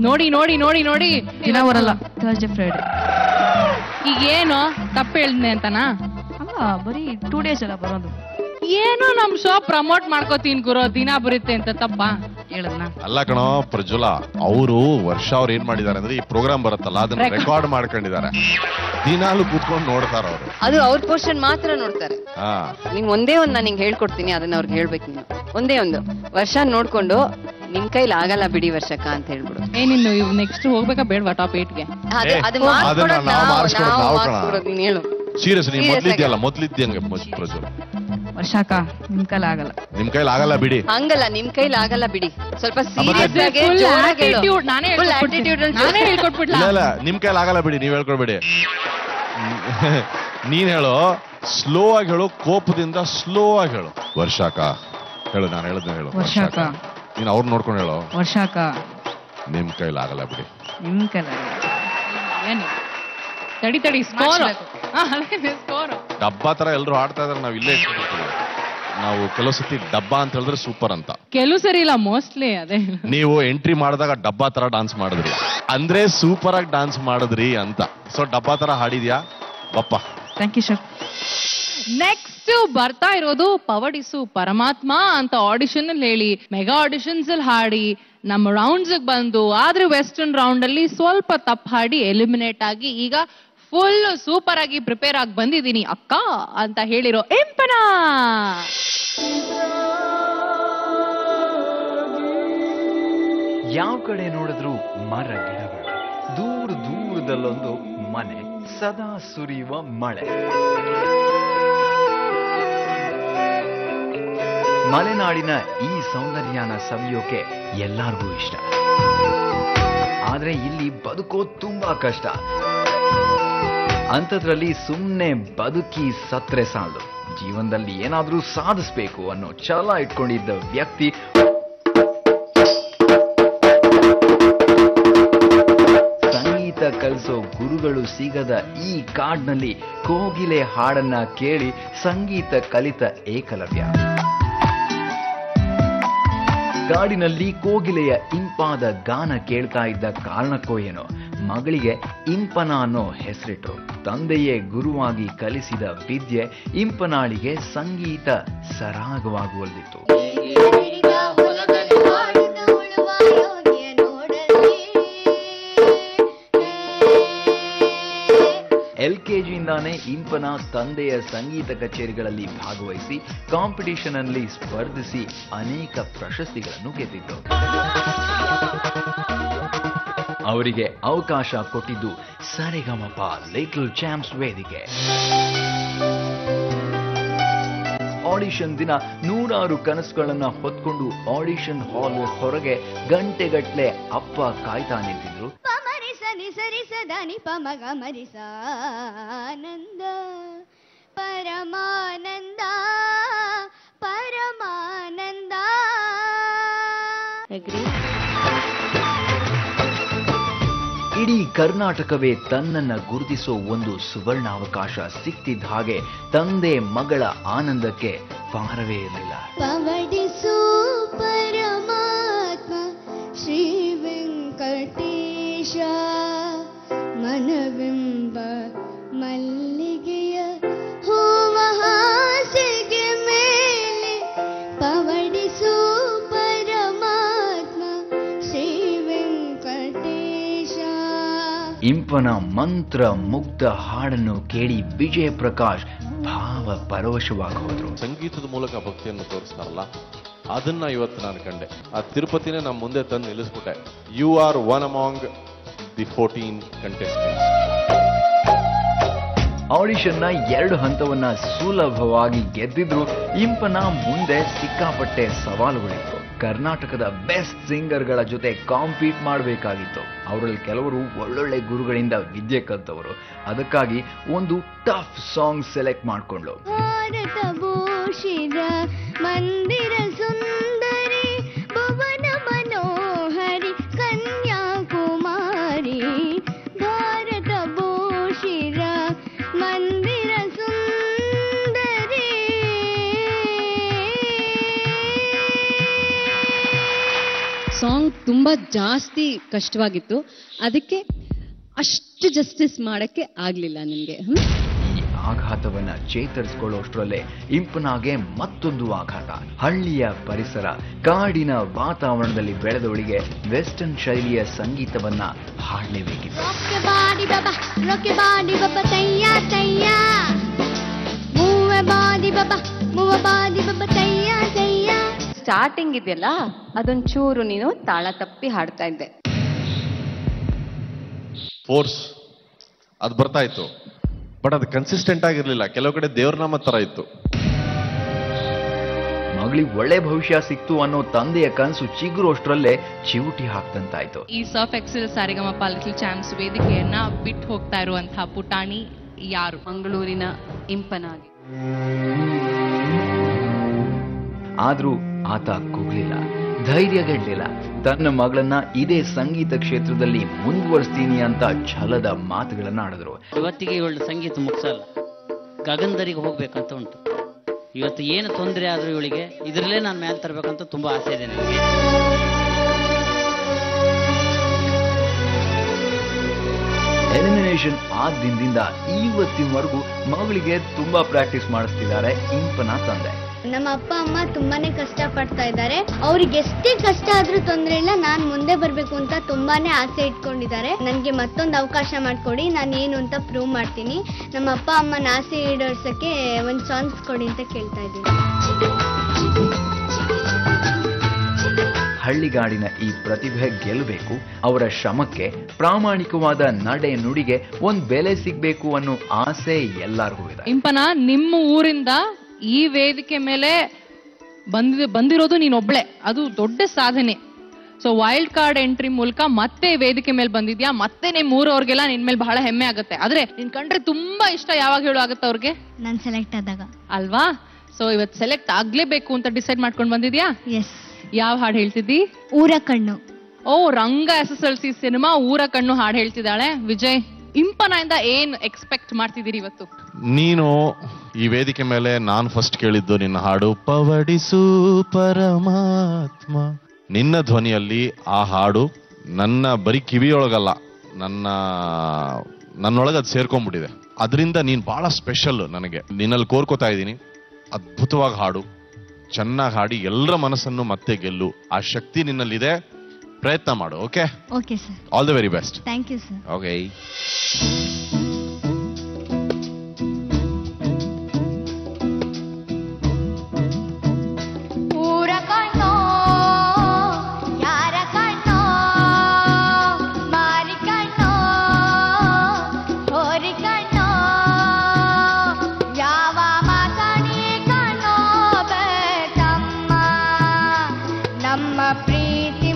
ನೋಡಿ ನೋಡಿ ನೋಡಿ ನೋಡಿ ದಿನ ಬರಲ್ಲ, ಥರ್ಸ್ಡೇ ಫ್ರೈಡೆ. ಈಗ ಏನು ತಪ್ಪು ಹೇಳಿದ್ನೆ ಅಂತನಾ? ಅಲ್ಲ, ಬರೀ 2 days ಎಲ್ಲ ಬರೋದು. ಏನೋ ನಮ್ ಶೋ ಪ್ರಮೋಟ್ ಮಾಡ್ಕೋತೀನಿ ಗುರು, ದಿನ ಬರುತ್ತೆ ಅಂತ ತಪ್ಪ ಹೇಳದ್ನ? ಅಲ್ಲ ಕಣೋ ಪ್ರಜ್ವಲ, ಅವರು ವರ್ಷ ಅವ್ರು ಏನ್ ಮಾಡಿದಾರೆ ಅಂದ್ರೆ ಈ ಪ್ರೋಗ್ರಾಮ್ ಬರುತ್ತಲ್ಲ ಅದನ್ನ ರೆಕಾರ್ಡ್ ಮಾಡ್ಕೊಂಡಿದ್ದಾರೆ. ದಿನಾಲು ಕೂತ್ಕೊಂಡು ನೋಡ್ತಾರ ಅವರು. ಅದು ಅವ್ರ ಪೋರ್ಷನ್ ಮಾತ್ರ ನೋಡ್ತಾರೆ. ನಿಂಗ್ ಒಂದೇ ಒಂದ್ ನಾನು ನಿಂಗೆ ಹೇಳ್ಕೊಡ್ತೀನಿ, ಅದನ್ನ ಅವ್ರಿಗೆ ಹೇಳ್ಬೇಕು. ನೀನು ಒಂದೇ ಒಂದು ವರ್ಷ ನೋಡ್ಕೊಂಡು ನಿನ್ ಕೈಲಿ ಆಗಲ್ಲ ಬಿಡಿ ವರ್ಷಕ್ಕ ಅಂತ ಹೇಳ್ಬಿಡು. ಏನಿನ್ನು ನೆಕ್ಸ್ಟ್ ಹೋಗ್ಬೇಕಾ ಬೇಡವಾ ಟಾಪ್ 8ಗೆ? ಅದು ಮಾಡ್ಕೊಡೋದು ನೀನ್ ಹೇಳು. ಸೀರಿಯಸ್, ನೀ ಮೊದ್ಲಿದ್ಯಂಗೆ ಪ್ರಜ್ವಲ. ವರ್ಷಕ್ಕ ನಿಮ್ ಕೈಲಿ ಆಗಲ್ಲ. ನಿಮ್ ಕೈಲಿ ಆಗಲ್ಲ ಬಿಡಿ. ಹಂಗಲ್ಲ, ನಿಮ್ ಕೈಲಿ ಆಗಲ್ಲ ಬಿಡಿ. ಸ್ವಲ್ಪ ಸೀರಿಯಸ್ ಆಗಿ ಇಲ್ಲ, ನಿಮ್ ಕೈಲಿ ಆಗಲ್ಲ ಬಿಡಿ, ನೀವ್ ಹೇಳ್ಕೊಡ್ಬೇಡಿ. ನೀನ್ ಹೇಳೋ, ಸ್ಲೋ ಆಗಿ ಹೇಳು, ಕೋಪದಿಂದ ಸ್ಲೋ ಆಗಿ ಹೇಳು. ವರ್ಷಕ್ಕ ಹೇಳು, ನಾನು ಹೇಳದ್ನ ಹೇಳು. ವರ್ಷಕ್ಕ ನೀನ್ ಅವ್ರು ನೋಡ್ಕೊಂಡು ಹೇಳೋ. ವರ್ಷಕ್ಕ ನಿಮ್ ಕೈಲಿ ಆಗಲ್ಲ ಬಿಡಿ. ನಿಮ್ ಕೈಲಿ ಏನು ತಡಿ ಸ್ಕೋರ್ ಡಬ್ಬಾ ತರ ಎಲ್ರು ಆಡ್ತಾ ಇದಾರೆ, ನಾವ್ ಇಲ್ಲೇ ಇಟ್ಕೊಂಡಿರ್ತೀವಿ. ನಾವು ಕೆಲವು ಸತಿ ಡಬ್ಬಾ ಅಂತ ಹೇಳಿದ್ರೆ ಸೂಪರ್ ಅಂತ, ಕೆಲವು ಸರಿ ಇಲ್ಲ, ಮೋಸ್ಟ್ಲಿ ಅದೇ. ನೀವು ಎಂಟ್ರಿ ಮಾಡಿದಾಗ ಡಬ್ಬಾ ತರ ಡಾನ್ಸ್ ಮಾಡಿದ್ರಿ ಅಂದ್ರೆ ಸೂಪರ್ ಆಗಿ ಡಾನ್ಸ್ ಮಾಡಿದ್ರಿ ಅಂತ. ಸೊ ಡಬ್ಬಾ ತರ ಹಾಡಿದ್ಯಾ ಬಪ್ಪ. Thank you sir. ನೆಕ್ಸ್ಟ್ ಬರ್ತಾ ಇರೋದು ಪವಡಿಸು ಪರಮಾತ್ಮ ಅಂತ ಆಡಿಷನ್ ಅಲ್ಲಿ ಹೇಳಿ, ಮೆಗಾ ಆಡಿಷನ್ಸ್ ಅಲ್ಲಿ ಹಾಡಿ ನಮ್ಮ ರೌಂಡ್ಸ್ ಬಂದು, ಆದ್ರೆ ವೆಸ್ಟರ್ನ್ ರೌಂಡ್ ಅಲ್ಲಿ ಸ್ವಲ್ಪ ತಪ್ಪು ಹಾಡಿ ಎಲಿಮಿನೇಟ್ ಆಗಿ ಈಗ ಫುಲ್ ಸೂಪರ್ ಆಗಿ ಪ್ರಿಪೇರ್ ಆಗಿ ಬಂದಿದ್ದೀನಿ ಅಕ್ಕ ಅಂತ ಹೇಳಿರೋ ಇಂಪನ. ಯಾವ ಕಡೆ ನೋಡಿದ್ರು ಮರ ಗಿಡಗಳು, ದೂರ ದೂರದಲ್ಲೊಂದು ಮನೆ, ಸದಾ ಸುರಿಯುವ ಮಳೆ. ಮಲೆನಾಡಿನ ಈ ಸೌಂದರ್ಯನ ಸವಿಯೋಕೆ ಎಲ್ಲಾರ್ಗೂ ಇಷ್ಟ. ಆದ್ರೆ ಇಲ್ಲಿ ಬದುಕೋದು ತುಂಬಾ ಕಷ್ಟ. ಅಂಥದ್ರಲ್ಲಿ ಸುಮ್ಮನೆ ಬದುಕಿ ಸತ್ರೆ ಸಾಲದು, ಜೀವನದಲ್ಲಿ ಏನಾದ್ರೂ ಸಾಧಿಸ್ಬೇಕು ಅನ್ನೋ ಛಲ ಇಟ್ಕೊಂಡಿದ್ದ ವ್ಯಕ್ತಿ ಸಂಗೀತ ಕಲಿಸೋ ಗುರುಗಳು ಸಿಗದ ಈ ಕಾಡ್ನಲ್ಲಿ ಕೋಗಿಲೆ ಹಾಡನ್ನ ಕೇಳಿ ಸಂಗೀತ ಕಲಿತ ಏಕಲವ್ಯ. ಕಾಡಿನಲ್ಲಿ ಕೋಗಿಲೆಯ ಇಂಪಾದ ಗಾನ ಕೇಳ್ತಾ ಇದ್ದ ಕಾರಣಕ್ಕೋ ಏನೋ ಮಗಳಿಗೆ ಇಂಪನ ಅನ್ನೋ ಹೆಸರಿಟ್ರು. ತಂದೆಯೇ ಗುರುವಾಗಿ ಕಲಿಸಿದ ವಿದ್ಯೆ ಇಂಪನಾಳಿಗೆ ಸಂಗೀತ ಸರಾಗವಾಗುವಲ್ಲಿತ್ತು. LKGಯಿಂದಾನೇ ಇಂಪನ ತಂದೆಯ ಸಂಗೀತ ಕಚೇರಿಗಳಲ್ಲಿ ಭಾಗವಹಿಸಿ ಕಾಂಪಿಟಿಷನ್ ಅಲ್ಲಿ ಸ್ಪರ್ಧಿಸಿ ಅನೇಕ ಪ್ರಶಸ್ತಿಗಳನ್ನು ಗೆದ್ದಿದ್ರು. ಅವರಿಗೆ ಅವಕಾಶ ಕೊಟ್ಟಿದ್ದು ಸರಿಗಮಪ ಲಿಟಲ್ ಚಾಂಪ್ಸ್ ವೇದಿಕೆ. ಆಡಿಷನ್ ದಿನ ನೂರಾರು ಕನಸುಗಳನ್ನ ಹೊತ್ಕೊಂಡು ಆಡಿಷನ್ ಹಾಲ್ ಹೊರಗೆ ಗಂಟೆಗಟ್ಲೆ ಅಪ್ಪ ಕಾಯ್ತಾ ನಿಂತಿದ್ರು. ಸರಿಸದನಿ ಪಮಗ ಮರಿಸಾನಂದ ಪರಮಾನಂದ ಪರಮಾನಂದ. ಇಡೀ ಕರ್ನಾಟಕವೇ ತನ್ನನ್ನ ಗುರುತಿಸೋ ಒಂದು ಸುವರ್ಣಾವಕಾಶ ಸಿಕ್ತಿದ್ದ ಹಾಗೆ ತಂದೆ ಮಗಳ ಆನಂದಕ್ಕೆ ಪಾರವೇ ಇರಲಿಲ್ಲ. ಪವಡಿಸು ಪರಮಾತ್ಮ ಶ್ರೀ ವೆಂಕಟೇಶ ಮನವೆಂಬ ಮಲ್ಲಿಗೆಯ ಹೂವ ಹಾಸಿಗೆ ಮೇಲೆ ಪವಡಿಸು ಪರಮಾತ್ಮ ಶ್ರೀ ವೆಂಕಟೇಶ. ಇಂಪನ ಮಂತ್ರ ಮುಗ್ಧ ಹಾಡನ್ನು ಕೇಳಿ ವಿಜಯ ಪ್ರಕಾಶ್ ಭಾವ ಪರವಶವಾಗಿ ಹೋದ್ರು. ಸಂಗೀತದ ಮೂಲಕ ಭಕ್ತಿಯನ್ನು ತೋರಿಸ್ತಾರಲ್ಲ, ಅದನ್ನ ಇವತ್ತು ನಾನು ಕಂಡೆ. ಆ ತಿರುಪತಿನೇ ನಮ್ಮ ಮುಂದೆ ತಂದು ನಿಲ್ಲಿಸ್ಬಿಟ್ಟೆ. You are one among the 14 contestants. ಆಡಿಷನ್ನ 2 ಹಂತವನ್ನ ಸುಲಭವಾಗಿ ಗೆದ್ದಿದ್ರು ಇಂಪನ ಮುಂದೆ ಸಿಕ್ಕಾಪಟ್ಟೆ ಸವಾಲುಗಳಿತ್ತು. ಕರ್ನಾಟಕದ ಬೆಸ್ಟ್ ಸಿಂಗರ್ಗಳ ಜೊತೆ ಕಾಂಪೀಟ್ ಮಾಡಬೇಕಾಗಿತ್ತು. ಅವರಲ್ಲಿ ಕೆಲವರು ಒಳ್ಳೊಳ್ಳೆ ಗುರುಗಳಿಂದ ವಿದ್ಯೆ ಕಲ್ತವರು. ಅದಕ್ಕಾಗಿ ಒಂದು ಟಫ್ ಸಾಂಗ್ ಸೆಲೆಕ್ಟ್ ಮಾಡ್ಕೊಂಡ್ಲು. ಮಂದಿರ ಸುಂದರಿ ಭುವನ ಮನೋಹರಿ ಕನ್ಯಾಕುಮಾರಿ ಭಾರತ ಭೂಷಿರ ಮಂದಿರ ಸುಂದರಿ. ಸಾಂಗ್ ತುಂಬಾ ಜಾಸ್ತಿ ಕಷ್ಟವಾಗಿತ್ತು, ಅದಕ್ಕೆ ಅಷ್ಟು ಜಸ್ಟಿಸ್ ಮಾಡಕ್ಕೆ ಆಗ್ಲಿಲ್ಲ ನಿಮ್ಗೆ. ಆಘಾತವನ್ನ ಚೇತರಿಸಿಕೊಳ್ಳುವಷ್ಟರಲ್ಲೇ ಇಂಪನಾಗೆ ಮತ್ತೊಂದು ಆಘಾತ. ಹಳ್ಳಿಯ ಪರಿಸರ, ಕಾಡಿನ ವಾತಾವರಣದಲ್ಲಿ ಬೆಳೆದವಳಿಗೆ ವೆಸ್ಟರ್ನ್ ಶೈಲಿಯ ಸಂಗೀತವನ್ನ ಹಾಡಲೇಬೇಕಿತ್ತು. ಸ್ಟಾರ್ಟಿಂಗ್ ಇದೆಯಲ್ಲ ಅದೊಂಚೂರು ನೀನು ತಾಳ ತಪ್ಪಿ ಹಾಡ್ತಾ ಇದ್ದೆ. ಫೋರ್ಸ್ ಅದು ಬರ್ತಾ ಇತ್ತು, ಬಟ್ ಅದು ಕನ್ಸಿಸ್ಟೆಂಟ್ ಆಗಿರ್ಲಿಲ್ಲ. ಕೆಲವು ಕಡೆ ದೇವ್ರನಾಮ ತರ ಇತ್ತು. ಮಗಳಿಗೆ ಒಳ್ಳೆ ಭವಿಷ್ಯ ಸಿಕ್ತು ಅನ್ನೋ ತಂದೆಯ ಕನಸು ಚಿಗುರೋಷ್ಟ್ರಲ್ಲೇ ಚಿವುಟಿ ಹಾಕ್ತಂತಾಯ್ತು. ಈ Surf Excel Sarigamapa little champs ವೇದಿಕೆಯನ್ನ ಬಿಟ್ಟು ಹೋಗ್ತಾ ಇರುವಂತಹ ಪುಟಾಣಿ ಯಾರು? ಮಂಗಳೂರಿನ ಇಂಪನಾಗಿ. ಆದ್ರೂ ಆತ ಕುಗ್ಲಿಲ್ಲ, ಧೈರ್ಯಗೆಡ್ಲಿಲ್ಲ. ತನ್ನ ಮಗಳನ್ನ ಇದೇ ಸಂಗೀತ ಕ್ಷೇತ್ರದಲ್ಲಿ ಮುಂದುವರಿಸ್ತೀನಿ ಅಂತ ಛಲದ ಮಾತುಗಳನ್ನ ಆಡಿದ್ರು. ಇವತ್ತಿಗೆ ಇವಳು ಸಂಗೀತ ಮುಗಿಸಲ್ಲ, ಗಗನದರಿಗೆ ಹೋಗ್ಬೇಕಂತ ಉಂಟು. ಇವತ್ತು ಏನು ತೊಂದರೆ ಆದ್ರೂ ಇವಳಿಗೆ ಇದರಲ್ಲೇ ನಾನು ಮೇಲೆ ತರಬೇಕಂತ ತುಂಬಾ ಆಸೆ ಇದೆ ನನಗೆ. ಎಲಿಮಿನೇಷನ್ ಆದ ದಿನದಿಂದ ಇವತ್ತಿನವರೆಗೂ ಮಗಳಿಗೆ ತುಂಬಾ ಪ್ರಾಕ್ಟೀಸ್ ಮಾಡಿಸ್ತಿದ್ದಾರೆ ಇಂಪನ ತಂದೆ. ನಮ್ಮ ಅಪ್ಪ ಅಮ್ಮ ತುಂಬಾನೇ ಕಷ್ಟ ಪಡ್ತಾ ಇದ್ದಾರೆ. ಅವ್ರಿಗೆ ಎಷ್ಟೇ ಕಷ್ಟ ಆದ್ರೂ ತೊಂದರೆ ಇಲ್ಲ, ನಾನ್ ಮುಂದೆ ಬರ್ಬೇಕು ಅಂತ ತುಂಬಾನೇ ಆಸೆ ಇಟ್ಕೊಂಡಿದ್ದಾರೆ. ನನ್ಗೆ ಮತ್ತೊಂದು ಅವಕಾಶ ಮಾಡ್ಕೊಡಿ, ನಾನು ಏನು ಅಂತ ಪ್ರೂವ್ ಮಾಡ್ತೀನಿ. ನಮ್ಮ ಅಪ್ಪ ಅಮ್ಮನ ಆಸೆ ಈಡೇರ್ಸಕ್ಕೆ ಒಂದು ಚಾನ್ಸ್ ಕೊಡಿ ಅಂತ ಕೇಳ್ತಾ ಇದ್ದೀನಿ. ಹಳ್ಳಿಗಾಡಿನ ಈ ಪ್ರತಿಭೆ ಗೆಲ್ಲಬೇಕು, ಅವರ ಶ್ರಮಕ್ಕೆ ಪ್ರಾಮಾಣಿಕವಾದ ನಡೆ ನುಡಿಗೆ ಒಂದ್ ಬೆಲೆ ಸಿಗ್ಬೇಕು ಅನ್ನೋ ಆಸೆ ಎಲ್ಲರಿಗೂ ಇದೆ. ಇಂಪನ, ನಿಮ್ಮ ಊರಿಂದ ಈ ವೇದಿಕೆ ಮೇಲೆ ಬಂದಿರೋದು ನೀನೊಬ್ಳೆ, ಅದು ದೊಡ್ಡ ಸಾಧನೆ. ಸೊ ವೈಲ್ಡ್ ಕಾರ್ಡ್ ಎಂಟ್ರಿ ಮೂಲಕ ಮತ್ತೆ ವೇದಿಕೆ ಮೇಲೆ ಬಂದಿದ್ಯಾ, ಮತ್ತೆ ನಿಮ್ ಊರವ್ರಿಗೆಲ್ಲ ನಿನ್ ಮೇಲೆ ಬಹಳ ಹೆಮ್ಮೆ ಆಗುತ್ತೆ. ಆದ್ರೆ ನಿನ್ ಕಂಡ್ರೆ ತುಂಬಾ ಇಷ್ಟ ಯಾವಾಗ ಹೇಳು ಆಗುತ್ತೆ ಅವ್ರಿಗೆ? ನಾನು ಸೆಲೆಕ್ಟ್ ಆದಾಗ ಅಲ್ವಾ? ಸೊ ಇವತ್ತು ಸೆಲೆಕ್ಟ್ ಆಗ್ಲೇಬೇಕು ಅಂತ ಡಿಸೈಡ್ ಮಾಡ್ಕೊಂಡು ಬಂದಿದ್ಯಾ? ಎಸ್. ಯಾವ ಹಾಡು ಹೇಳ್ತಿದ್ದಿ? ಊರ ಕಣ್ಣು. ಓ, ರಂಗ SSLC ಸಿನಿಮಾ ಊರ ಕಣ್ಣು ಹಾಡು ಹೇಳ್ತಿದ್ದಾಳೆ. ವಿಜಯ್, ಇಂಪನಿಂದ ಏನ್ ಎಕ್ಸ್ಪೆಕ್ಟ್ ಮಾಡ್ತಿದ್ದೀರಿ ಇವತ್ತು? ನೀನು ಈ ವೇದಿಕೆ ಮೇಲೆ ನಾನು ಫಸ್ಟ್ ಕೇಳಿದ್ದು ನಿನ್ನ ಹಾಡು ಪವಡಿಸು ಪರಮಾತ್ಮ. ನಿನ್ನ ಧ್ವನಿಯಲ್ಲಿ ಆ ಹಾಡು ನನ್ನ ಬರೀ ಕಿವಿಯೊಳಗಲ್ಲ, ನನ್ನೊಳಗೆ ಅದು ಸೇರ್ಕೊಂಡ್ಬಿಟ್ಟಿದೆ. ಅದರಿಂದ ನೀನ್ ಬಹಳ ಸ್ಪೆಷಲ್ ನನಗೆ. ನಿನ್ನಲ್ಲಿ ಕೋರ್ಕೋತಾ ಇದ್ದೀನಿ, ಅದ್ಭುತವಾಗಿ ಹಾಡು, ಚೆನ್ನಾಗಿ ಹಾಡಿ ಎಲ್ಲರ ಮನಸ್ಸನ್ನು ಮತ್ತೆ ಗೆಲ್ಲು. ಆ ಶಕ್ತಿ ನಿನ್ನಲ್ಲಿದೆ, ಪ್ರಯತ್ನ ಮಾಡು. Okay? Okay sir. All the very best. Thank you sir. Okay. ನಮ್ಮ ಪ್ರೀತಿ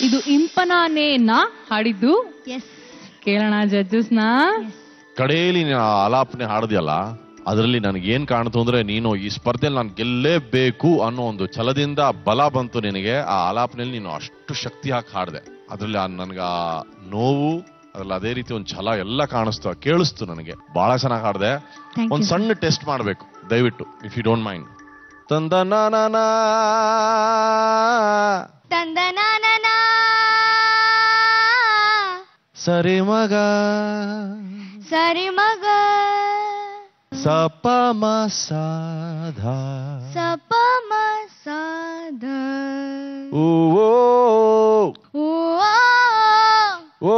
ಇದು ಇಂಪನಾನೇನ ಹಾಡಿದ್ದು. ಕೇಳೋಣ ಜಡ್ಜಸ್ನ. ಕಡೆಯಲ್ಲಿ ಆಲಾಪನೆ ಹಾಡದಿಯಲ್ಲ, ಅದರಲ್ಲಿ ನನಗೇನ್ ಕಾಣ್ತು ಅಂದ್ರೆ ನೀನು ಈ ಸ್ಪರ್ಧೆಯಲ್ಲಿ ನಾನು ಗೆಲ್ಲೇಬೇಕು ಅನ್ನೋ ಒಂದು ಛಲದಿಂದ ಬಲ ಬಂತು ನಿನಗೆ. ಆ ಆಲಾಪನೆಯಲ್ಲಿ ನೀನು ಅಷ್ಟು ಶಕ್ತಿ ಹಾಕಿ ಹಾಡ್ದೆ. ಅದ್ರಲ್ಲಿ ನನ್ಗ ಆ ನೋವು, ಅದ್ರಲ್ಲಿ ಅದೇ ರೀತಿ ಒಂದು ಛಲ ಎಲ್ಲ ಕಾಣಿಸ್ತು, ಕೇಳಿಸ್ತು ನನಗೆ. ಬಹಳ ಚೆನ್ನಾಗಿ ಹಾಡ್ದೆ. ಒಂದ್ ಸಣ್ಣ ಟೆಸ್ಟ್ ಮಾಡ್ಬೇಕು ದಯವಿಟ್ಟು, ಇಫ್ ಯು ಡೋಂಟ್ ಮೈಂಡ್. ತಂದನಾನಾ ತಂದನಾನಾ ಸರಿ ಮಗ ಸರಿ ಮಗ ಸಪ ಮ ಸಾಧ ಸಪ ಮ ಸಾಧ ಓ ಓ ಓ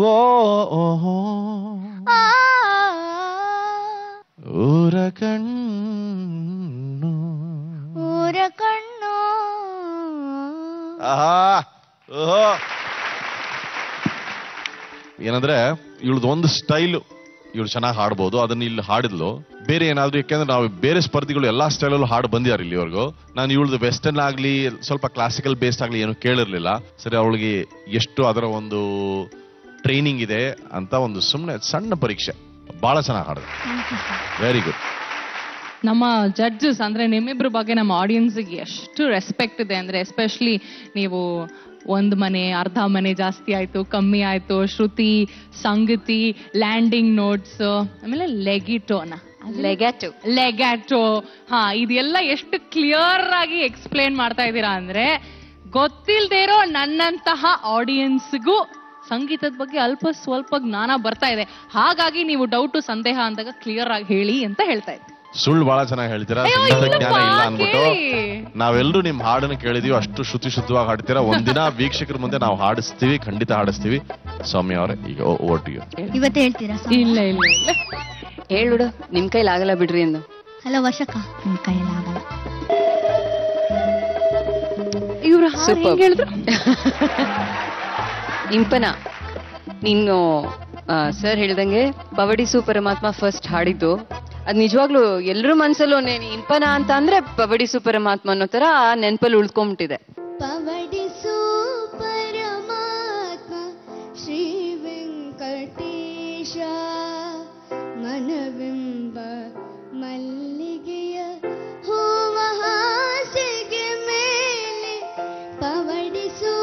ಓ ಊರ ಕಣ್ಣು ಊರ ಕಣ್ಣು. ಏನಂದ್ರೆ ಇವಳದು ಒಂದು ಸ್ಟೈಲ್, ಇವಳು ಚೆನ್ನಾಗಿ ಹಾಡ್ಬೋದು, ಅದನ್ನ ಇಲ್ಲಿ ಹಾಡಿದ್ಲು. ಬೇರೆ ಏನಾದ್ರು, ಯಾಕೆಂದ್ರೆ ನಾವು ಬೇರೆ ಸ್ಪರ್ಧಿಗಳು ಎಲ್ಲಾ ಸ್ಟೈಲಲ್ಲೂ ಹಾಡು ಬಂದಿದ್ದಾರೆ ಇಲ್ಲಿವರೆಗೂ. ನಾನು ಇವಳದು ವೆಸ್ಟರ್ನ್ ಆಗ್ಲಿ ಸ್ವಲ್ಪ ಕ್ಲಾಸಿಕಲ್ ಬೇಸ್ಡ್ ಆಗ್ಲಿ ಏನು ಕೇಳಿರ್ಲಿಲ್ಲ. ಸರಿ, ಅವಳಿಗೆ ಎಷ್ಟು ಅದರ ಒಂದು ಟ್ರೈನಿಂಗ್ ಇದೆ ಅಂತ ಒಂದು ಸುಮ್ಮನೆ ಸಣ್ಣ ಪರೀಕ್ಷೆ. ಬಹಳ ಚೆನ್ನಾಗಿ ಹಾಡಿದೆ, ವೆರಿ ಗುಡ್. ನಮ್ಮ ಜಡ್ಜಸ್ ಅಂದ್ರೆ ನಿಮ್ಮಿಬ್ರ ಬಗ್ಗೆ ನಮ್ಮ ಆಡಿಯನ್ಸ್ಗೆ ಎಷ್ಟು ರೆಸ್ಪೆಕ್ಟ್ ಇದೆ ಅಂದ್ರೆ, ಎಸ್ಪೆಷಲಿ ನೀವು ಒಂದ್ ಮನೆ, ಅರ್ಧ ಮನೆ, ಜಾಸ್ತಿ ಆಯ್ತು, ಕಮ್ಮಿ ಆಯ್ತು, ಶ್ರುತಿ, ಸಂಗತಿ, ಲ್ಯಾಂಡಿಂಗ್ ನೋಟ್ಸ್, ಆಮೇಲೆ ಲೆಗ್ಯಾಟೋ, ಹಾ, ಇದೆಲ್ಲ ಎಷ್ಟು ಕ್ಲಿಯರ್ ಆಗಿ ಎಕ್ಸ್ಪ್ಲೇನ್ ಮಾಡ್ತಾ ಇದ್ದೀರಾ ಅಂದ್ರೆ, ಗೊತ್ತಿಲ್ದೇ ಇರೋ ನನ್ನಂತಹ ಆಡಿಯನ್ಸ್ಗೂ ಸಂಗೀತದ ಬಗ್ಗೆ ಅಲ್ಪ ಸ್ವಲ್ಪ ಜ್ಞಾನ ಬರ್ತಾ ಇದೆ. ಹಾಗಾಗಿ ನೀವು ಡೌಟು, ಸಂದೇಹ ಅಂದಾಗ ಕ್ಲಿಯರ್ ಆಗಿ ಹೇಳಿ ಅಂತ ಹೇಳ್ತಾ ಇದ್ದೆ. ಸುಳ್ಳು ಬಹಳ ಚೆನ್ನಾಗಿ ಹೇಳ್ತೀರಾ, ಸಂಗೀತ ಜ್ಞಾನ ಇಲ್ಲ ಅನ್ಬಿಟ್ಟು. ನಾವೆಲ್ಲರೂ ನಿಮ್ ಹಾಡನ್ನು ಕೇಳಿದೀವಿ, ಅಷ್ಟು ಶುದ್ಧವಾಗಿ ಹಾಡ್ತೀರಾ. ಒಂದಿನ ವೀಕ್ಷಕರ ಮುಂದೆ ನಾವು ಹಾಡಿಸ್ತೀವಿ, ಖಂಡಿತ ಹಾಡಿಸ್ತೀವಿ. ಸೌಮ್ಯ ಅವರೇ, ಈಗ ಓವರ್ ಟು ಯು. ಇವತ್ತು ಹೇಳ್ತೀರಾ? ಇಲ್ಲ ಇಲ್ಲ ಇಲ್ಲ, ಹೇಳುಡು, ನಿಮ್ ಕೈಲಿ ಆಗಲ್ಲ ಬಿಡ್ರಿ ಎಂದು. ಹಲೋ ವರ್ಷಕ್ಕ, ನಿಮ್ ಕೈಯಲ್ಲಿ ಆಗಲ್ಲ. ಇವ್ರು ಹೇಳಿದ್ರು ಇಂಪನ, ನೀನು ಸರ್ ಹೇಳ್ದಂಗೆ ಪವಡಿಸು ಪರಮಾತ್ಮ ಫಸ್ಟ್ ಹಾಡಿದ್ದು, ಅದ್ ನಿಜವಾಗ್ಲೂ ಎಲ್ರ ಮನ್ಸಲ್ಲೂ ಇಂಪನ ಅಂತ ಅಂದ್ರೆ ಪವಡಿಸು ಪರಮಾತ್ಮ ಅನ್ನೋ ತರ ನೆನ್ಪಲ್ಲಿ ಉಳ್ಕೊಂಬಿಟ್ಟಿದೆ. ಪವಡಿಸು ಪರಮಾತ್ಮ ಶ್ರೀ ವೆಂಕಟೇಶ ಮನವೆಂಬ ಮಲ್ಲಿಗೆಯ ಹೂವ ಹಾಸಿಗೆ ಮೇಲೆ ಪವಡಿಸು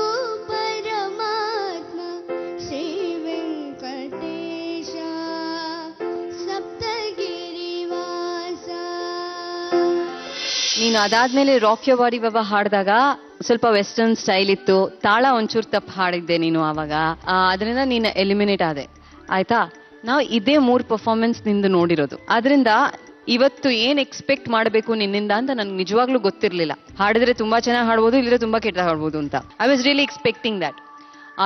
ಪರಮಾತ್ಮ ಶ್ರೀ ವೆಂಕಟೇಶ ಸಪ್ತಗಿರಿ ವಾಸ. ನೀನು ಅದಾದ್ಮೇಲೆ ರಾಕ್ ಯೋರ್ ಬಾಡಿ ಬಾಬಾ ಹಾಡಿದಾಗ ಸ್ವಲ್ಪ ವೆಸ್ಟರ್ನ್ ಸ್ಟೈಲ್ ಇತ್ತು, ತಾಳ ಒಂಚೂರು ತಪ್ಪು ಹಾಡಿದ್ದೆ ನೀನು ಆವಾಗ, ಅದರಿಂದ ನೀನು ಎಲಿಮಿನೇಟ್ ಆದೆ ಆಯ್ತಾ. ನಾವು ಇದೇ 3 ಪರ್ಫಾರ್ಮೆನ್ಸ್ ನಿಂದು ನೋಡಿರೋದು, ಆದ್ರಿಂದ ಇವತ್ತು ಏನ್ ಎಕ್ಸ್ಪೆಕ್ಟ್ ಮಾಡಬೇಕು ನಿನ್ನಿಂದ ಅಂತ ನನ್ಗೆ ನಿಜವಾಗ್ಲೂ ಗೊತ್ತಿರ್ಲಿಲ್ಲ. ಹಾಡಿದ್ರೆ ತುಂಬಾ ಚೆನ್ನಾಗಿ ಹಾಡ್ಬೋದು, ಇಲ್ಲದ್ರೆ ತುಂಬಾ ಕೆಟ್ಟ ಹಾಡ್ಬೋದು ಅಂತ. I was really expecting that.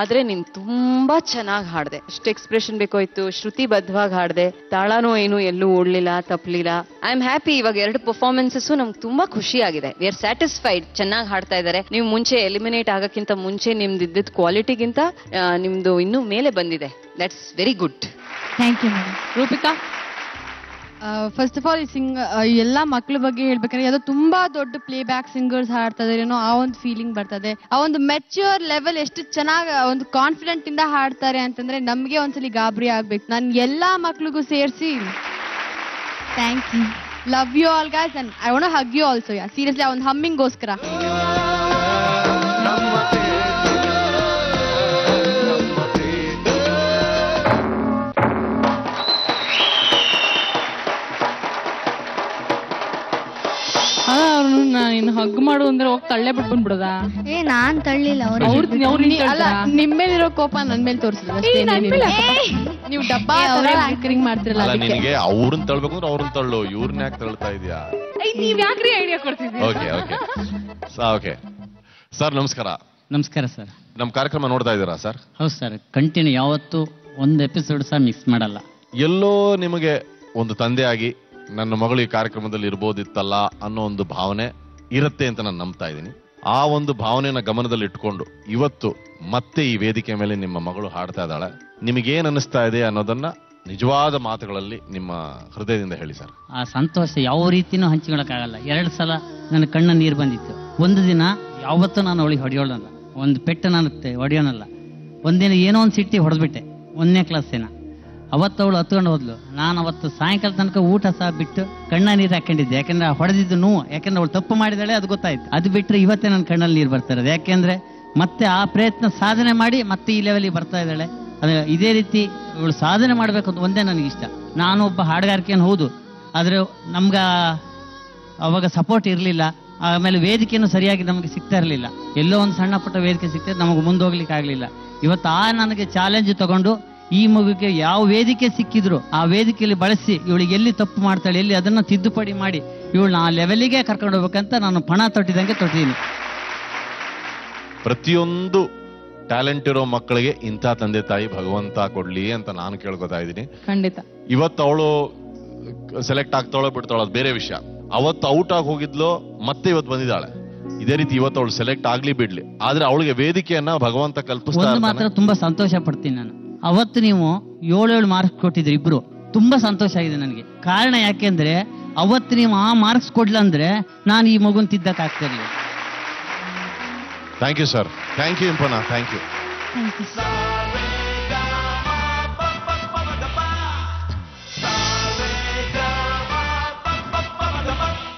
ಆದ್ರೆ ನೀನ್ ತುಂಬಾ ಚೆನ್ನಾಗಿ ಹಾಡ್ದೆ, ಅಷ್ಟು ಎಕ್ಸ್ಪ್ರೆಷನ್ ಬೇಕಾಯ್ತು, ಶ್ರುತಿ ಬದ್ಧವಾಗಿ ಹಾಡ್ದೆ, ತಾಳನೂ ಏನು ಎಲ್ಲೂ ಓಡ್ಲಿಲ್ಲ, ತಪ್ಪಲಿಲ್ಲ. I am happy. ಇವಾಗ 2 ಪರ್ಫಾರ್ಮೆನ್ಸಸ್ ನಮ್ಗೆ ತುಂಬಾ ಖುಷಿ ಆಗಿದೆ. We are satisfied. ಚೆನ್ನಾಗಿ ಹಾಡ್ತಾ ಇದ್ದಾರೆ. ನೀವು ಮುಂಚೆ ಎಲಿಮಿನೇಟ್ ಆಗಕ್ಕಿಂತ ಮುಂಚೆ ನಿಮ್ದು ಇದ್ದಿದ್ದ ಕ್ವಾಲಿಟಿಗಿಂತ ನಿಮ್ದು ಇನ್ನೂ ಮೇಲೆ ಬಂದಿದೆ. That's very good. Thank you madam. Roopika, first of all ಈ ಎಲ್ಲಾ ಮಕ್ಳ ಬಗ್ಗೆ ಹೇಳ್ಬೇಕಂದ್ರೆ ಯಾವ್ದೋ ತುಂಬಾ ದೊಡ್ಡ ಪ್ಲೇ ಬ್ಯಾಕ್ ಸಿಂಗರ್ಸ್ ಹಾಡ್ತಾ ಇದಾರೇನೋ ಆ ಒಂದು ಫೀಲಿಂಗ್ ಬರ್ತದೆ. ಆ ಒಂದು ಮೆಚ್ಯೂರ್ ಲೆವೆಲ್ ಎಷ್ಟು ಚೆನ್ನಾಗಿ ಒಂದು ಕಾನ್ಫಿಡೆಂಟ್ ಇಂದ ಹಾಡ್ತಾರೆ ಅಂತಂದ್ರೆ ನಮ್ಗೆ ಒಂದ್ಸಲಿ ಗಾಬರಿ ಆಗ್ಬೇಕು. ನನ್ ಎಲ್ಲಾ ಮಕ್ಳಿಗೂ ಸೇರಿಸಿ thank you, love you all guys and I want to hug you also. Ya seriously, ಆ ಒಂದು ಹಮ್ಮಿಂಗ್ಗೋಸ್ಕರ. ಇನ್ನು ಹಗ್ ಮಾಡು ಅಂದ್ರೆ ಹೋಗಿ ತಳ್ಳೆ ಬಿಟ್ಬಿಡ್ಬಿಡದ? ನಾನ್ ತಳ್ಳಿಲ್ಲ, ಅಲ್ಲ, ನಿಮ್ಮೇಲಿರೋ ಕೋಪ ನನ್ ಮೇಲೆ ತೋರಿಸಿಲ್ಲ. ನೀವು ಡಬ್ಬಾ ಆಂಕರಿಂಗ್ ಮಾಡ್ತಿರಲ್ಲ. ನಿನಗೆ ಅವ್ರನ್ನ ತಳ್ಬೇಕು ಅಂದ್ರೆ ಅವ್ರನ್ನ ತಳ್ಳು, ಇವ್ರನ್ನ ಯಾಕೆ ತಳ್ತಾ ಇದೀಯಾ? ನೀವ್ ಯಾಕ್ರಿ ಐಡಿಯಾ ಕೊಡ್ತಿದ್ದೀರಿ? ಓಕೆ ಓಕೆ ಓಕೆ ಸರ್, ನಮಸ್ಕಾರ. ನಮಸ್ಕಾರ ಸರ್. ನಮ್ಮ ಕಾರ್ಯಕ್ರಮ ನೋಡ್ತಾ ಇದ್ದೀರಾ ಸರ್? ಹೌದು ಸರ್, ಕಂಟಿನ್ಯೂ ಯಾವತ್ತು ಒಂದು ಎಪಿಸೋಡ್ ಸಹ ಮಿಸ್ ಮಾಡಲ್ಲ. ಎಲ್ಲೋ ನಿಮಗೆ ಒಂದು ತಂದೆಯಾಗಿ ನನ್ನ ಮಗಳು ಈ ಕಾರ್ಯಕ್ರಮದಲ್ಲಿ ಇರ್ಬೋದಿತ್ತಲ್ಲ ಅನ್ನೋ ಒಂದು ಭಾವನೆ ಇರುತ್ತೆ ಅಂತ ನಾನು ನಂಬ್ತಾ ಇದ್ದೀನಿ. ಆ ಒಂದು ಭಾವನೆಯನ್ನ ಗಮನದಲ್ಲಿ ಇಟ್ಕೊಂಡು ಇವತ್ತು ಮತ್ತೆ ಈ ವೇದಿಕೆ ಮೇಲೆ ನಿಮ್ಮ ಮಗಳು ಹಾಡ್ತಾ ಇದ್ದಾಳೆ. ನಿಮಗೇನ್ ಅನ್ನಿಸ್ತಾ ಇದೆ ಅನ್ನೋದನ್ನ ನಿಜವಾದ ಮಾತುಗಳಲ್ಲಿ ನಿಮ್ಮ ಹೃದಯದಿಂದ ಹೇಳಿ ಸರ್. ಆ ಸಂತೋಷ ಯಾವ ರೀತಿನೂ ಹಂಚಿಕೊಳ್ಳೋಕ್ಕಾಗಲ್ಲ. 2 ಸಲ ನನ್ನ ಕಣ್ಣ ನೀರು ಬಂದಿತ್ತು. ಒಂದು ದಿನ ಯಾವತ್ತೂ ನಾನು ಅವಳಿಗೆ ಹೊಡೆಯೋಳಲ್ಲ, ಒಂದು ಪೆಟ್ಟು ನಾನು ಹೊಡೆಯೋನಲ್ಲ. ಒಂದಿನ ಏನೋ ಒಂದು ಸಿಟ್ಟಿ ಹೊಡೆದ್ಬಿಟ್ಟೆ 1ನೇ ಕ್ಲಾಸ್ ದಿನ. ಅವತ್ತು ಅವಳು ಹತ್ಕೊಂಡು ಹೋದ್ಲು. ನಾನು ಅವತ್ತು ಸಾಯಂಕಾಲ ತನಕ ಊಟ ಸಹ ಬಿಟ್ಟು ಕಣ್ಣ ನೀರು ಹಾಕೊಂಡಿದ್ದೆ. ಯಾಕಂದ್ರೆ ಹೊಡೆದಿದ್ದು ನೋವು, ಯಾಕಂದ್ರೆ ಅವಳು ತಪ್ಪು ಮಾಡಿದಾಳೆ ಅದು ಗೊತ್ತಾಯ್ತು. ಅದು ಬಿಟ್ಟರೆ ಇವತ್ತೇ ನನ್ನ ಕಣ್ಣಲ್ಲಿ ನೀರು ಬರ್ತಾ ಇರೋದು. ಯಾಕೆಂದ್ರೆ ಮತ್ತೆ ಆ ಪ್ರಯತ್ನ ಸಾಧನೆ ಮಾಡಿ ಮತ್ತೆ ಈ ಲೆವೆಲಿಗೆ ಬರ್ತಾ ಇದ್ದಾಳೆ. ಅದು ಇದೇ ರೀತಿ ಇವಳು ಸಾಧನೆ ಮಾಡಬೇಕು ಅಂತ ಒಂದೇ ನನಗಿಷ್ಟ. ನಾನು ಒಬ್ಬ ಹಾಡುಗಾರಿಕೆಯನ್ನು ಹೌದು, ಆದರೆ ನಮ್ಗೆ ಅವಾಗ ಸಪೋರ್ಟ್ ಇರಲಿಲ್ಲ. ಆಮೇಲೆ ವೇದಿಕೆಯನ್ನು ಸರಿಯಾಗಿ ನಮಗೆ ಸಿಗ್ತಾ ಇರಲಿಲ್ಲ. ಎಲ್ಲೋ ಒಂದು ಸಣ್ಣ ಪುಟ್ಟ ವೇದಿಕೆ ಸಿಗ್ತದೆ, ನಮಗೆ ಮುಂದೆ ಹೋಗ್ಲಿಕ್ಕೆ ಆಗಲಿಲ್ಲ. ಇವತ್ತು ನನಗೆ ಚಾಲೆಂಜ್ ತಗೊಂಡು ಈ ಮಗುಗೆ ಯಾವ ವೇದಿಕೆ ಸಿಕ್ಕಿದ್ರು ಆ ವೇದಿಕೆಯಲ್ಲಿ ಬಳಸಿ ಇವಳಿಗೆ ಎಲ್ಲಿ ತಪ್ಪು ಮಾಡ್ತಾಳೆ, ಎಲ್ಲಿ ಅದನ್ನ ತಿದ್ದುಪಡಿ ಮಾಡಿ ಇವಳನ್ನ ಆ ಲೆವೆಲಿಗೆ ಕರ್ಕೊಂಡು ಹೋಗ್ಬೇಕಂತ ನಾನು ಪಣ ತೊಟ್ಟಿದಂಗೆ ತೊಟ್ಟಿದ್ದೀನಿ. ಪ್ರತಿಯೊಂದು ಟ್ಯಾಲೆಂಟ್ ಇರೋ ಮಕ್ಕಳಿಗೆ ಇಂಥ ತಂದೆ ತಾಯಿ ಭಗವಂತ ಕೊಡ್ಲಿ ಅಂತ ನಾನು ಕೇಳ್ಕೊತಾ ಇದ್ದೀನಿ. ಖಂಡಿತ. ಇವತ್ತು ಅವಳು ಸೆಲೆಕ್ಟ್ ಆಗ್ತಾಳೋ ಬಿಡ್ತಾಳೋ ಅದು ಬೇರೆ ವಿಷಯ. ಅವತ್ತು ಔಟ್ ಆಗಿ ಹೋಗಿದ್ಲು, ಮತ್ತೆ ಇವತ್ತು ಬಂದಿದ್ದಾಳೆ. ಇದೇ ರೀತಿ ಇವತ್ತು ಅವಳು ಸೆಲೆಕ್ಟ್ ಆಗ್ಲಿ ಬಿಡ್ಲಿ, ಆದ್ರೆ ಅವಳಿಗೆ ವೇದಿಕೆಯನ್ನ ಭಗವಂತ ಕಲ್ಪಿಸ್ತಾ ಒಂದು ಮಾತ್ರ ತುಂಬಾ ಸಂತೋಷ ಪಡ್ತೀನಿ ನಾನು. ಅವತ್ತು ನೀವು 7 ಮಾರ್ಕ್ಸ್ ಕೊಟ್ಟಿದ್ರಿ ಇಬ್ರು, ತುಂಬಾ ಸಂತೋಷ ಆಗಿದೆ ನನಗೆ. ಕಾರಣ ಯಾಕೆಂದ್ರೆ ಅವತ್ತು ನೀವು ಆ ಮಾರ್ಕ್ಸ್ ಕೊಡ್ಲ ಅಂದ್ರೆ ನಾನು ಈ ಮಗುನ್ ತಿದ್ದಕ್ ಆಗ್ತಾ ಇರ್ಲಿಲ್ಲ. Thank you sir, thank you Impana, thank you.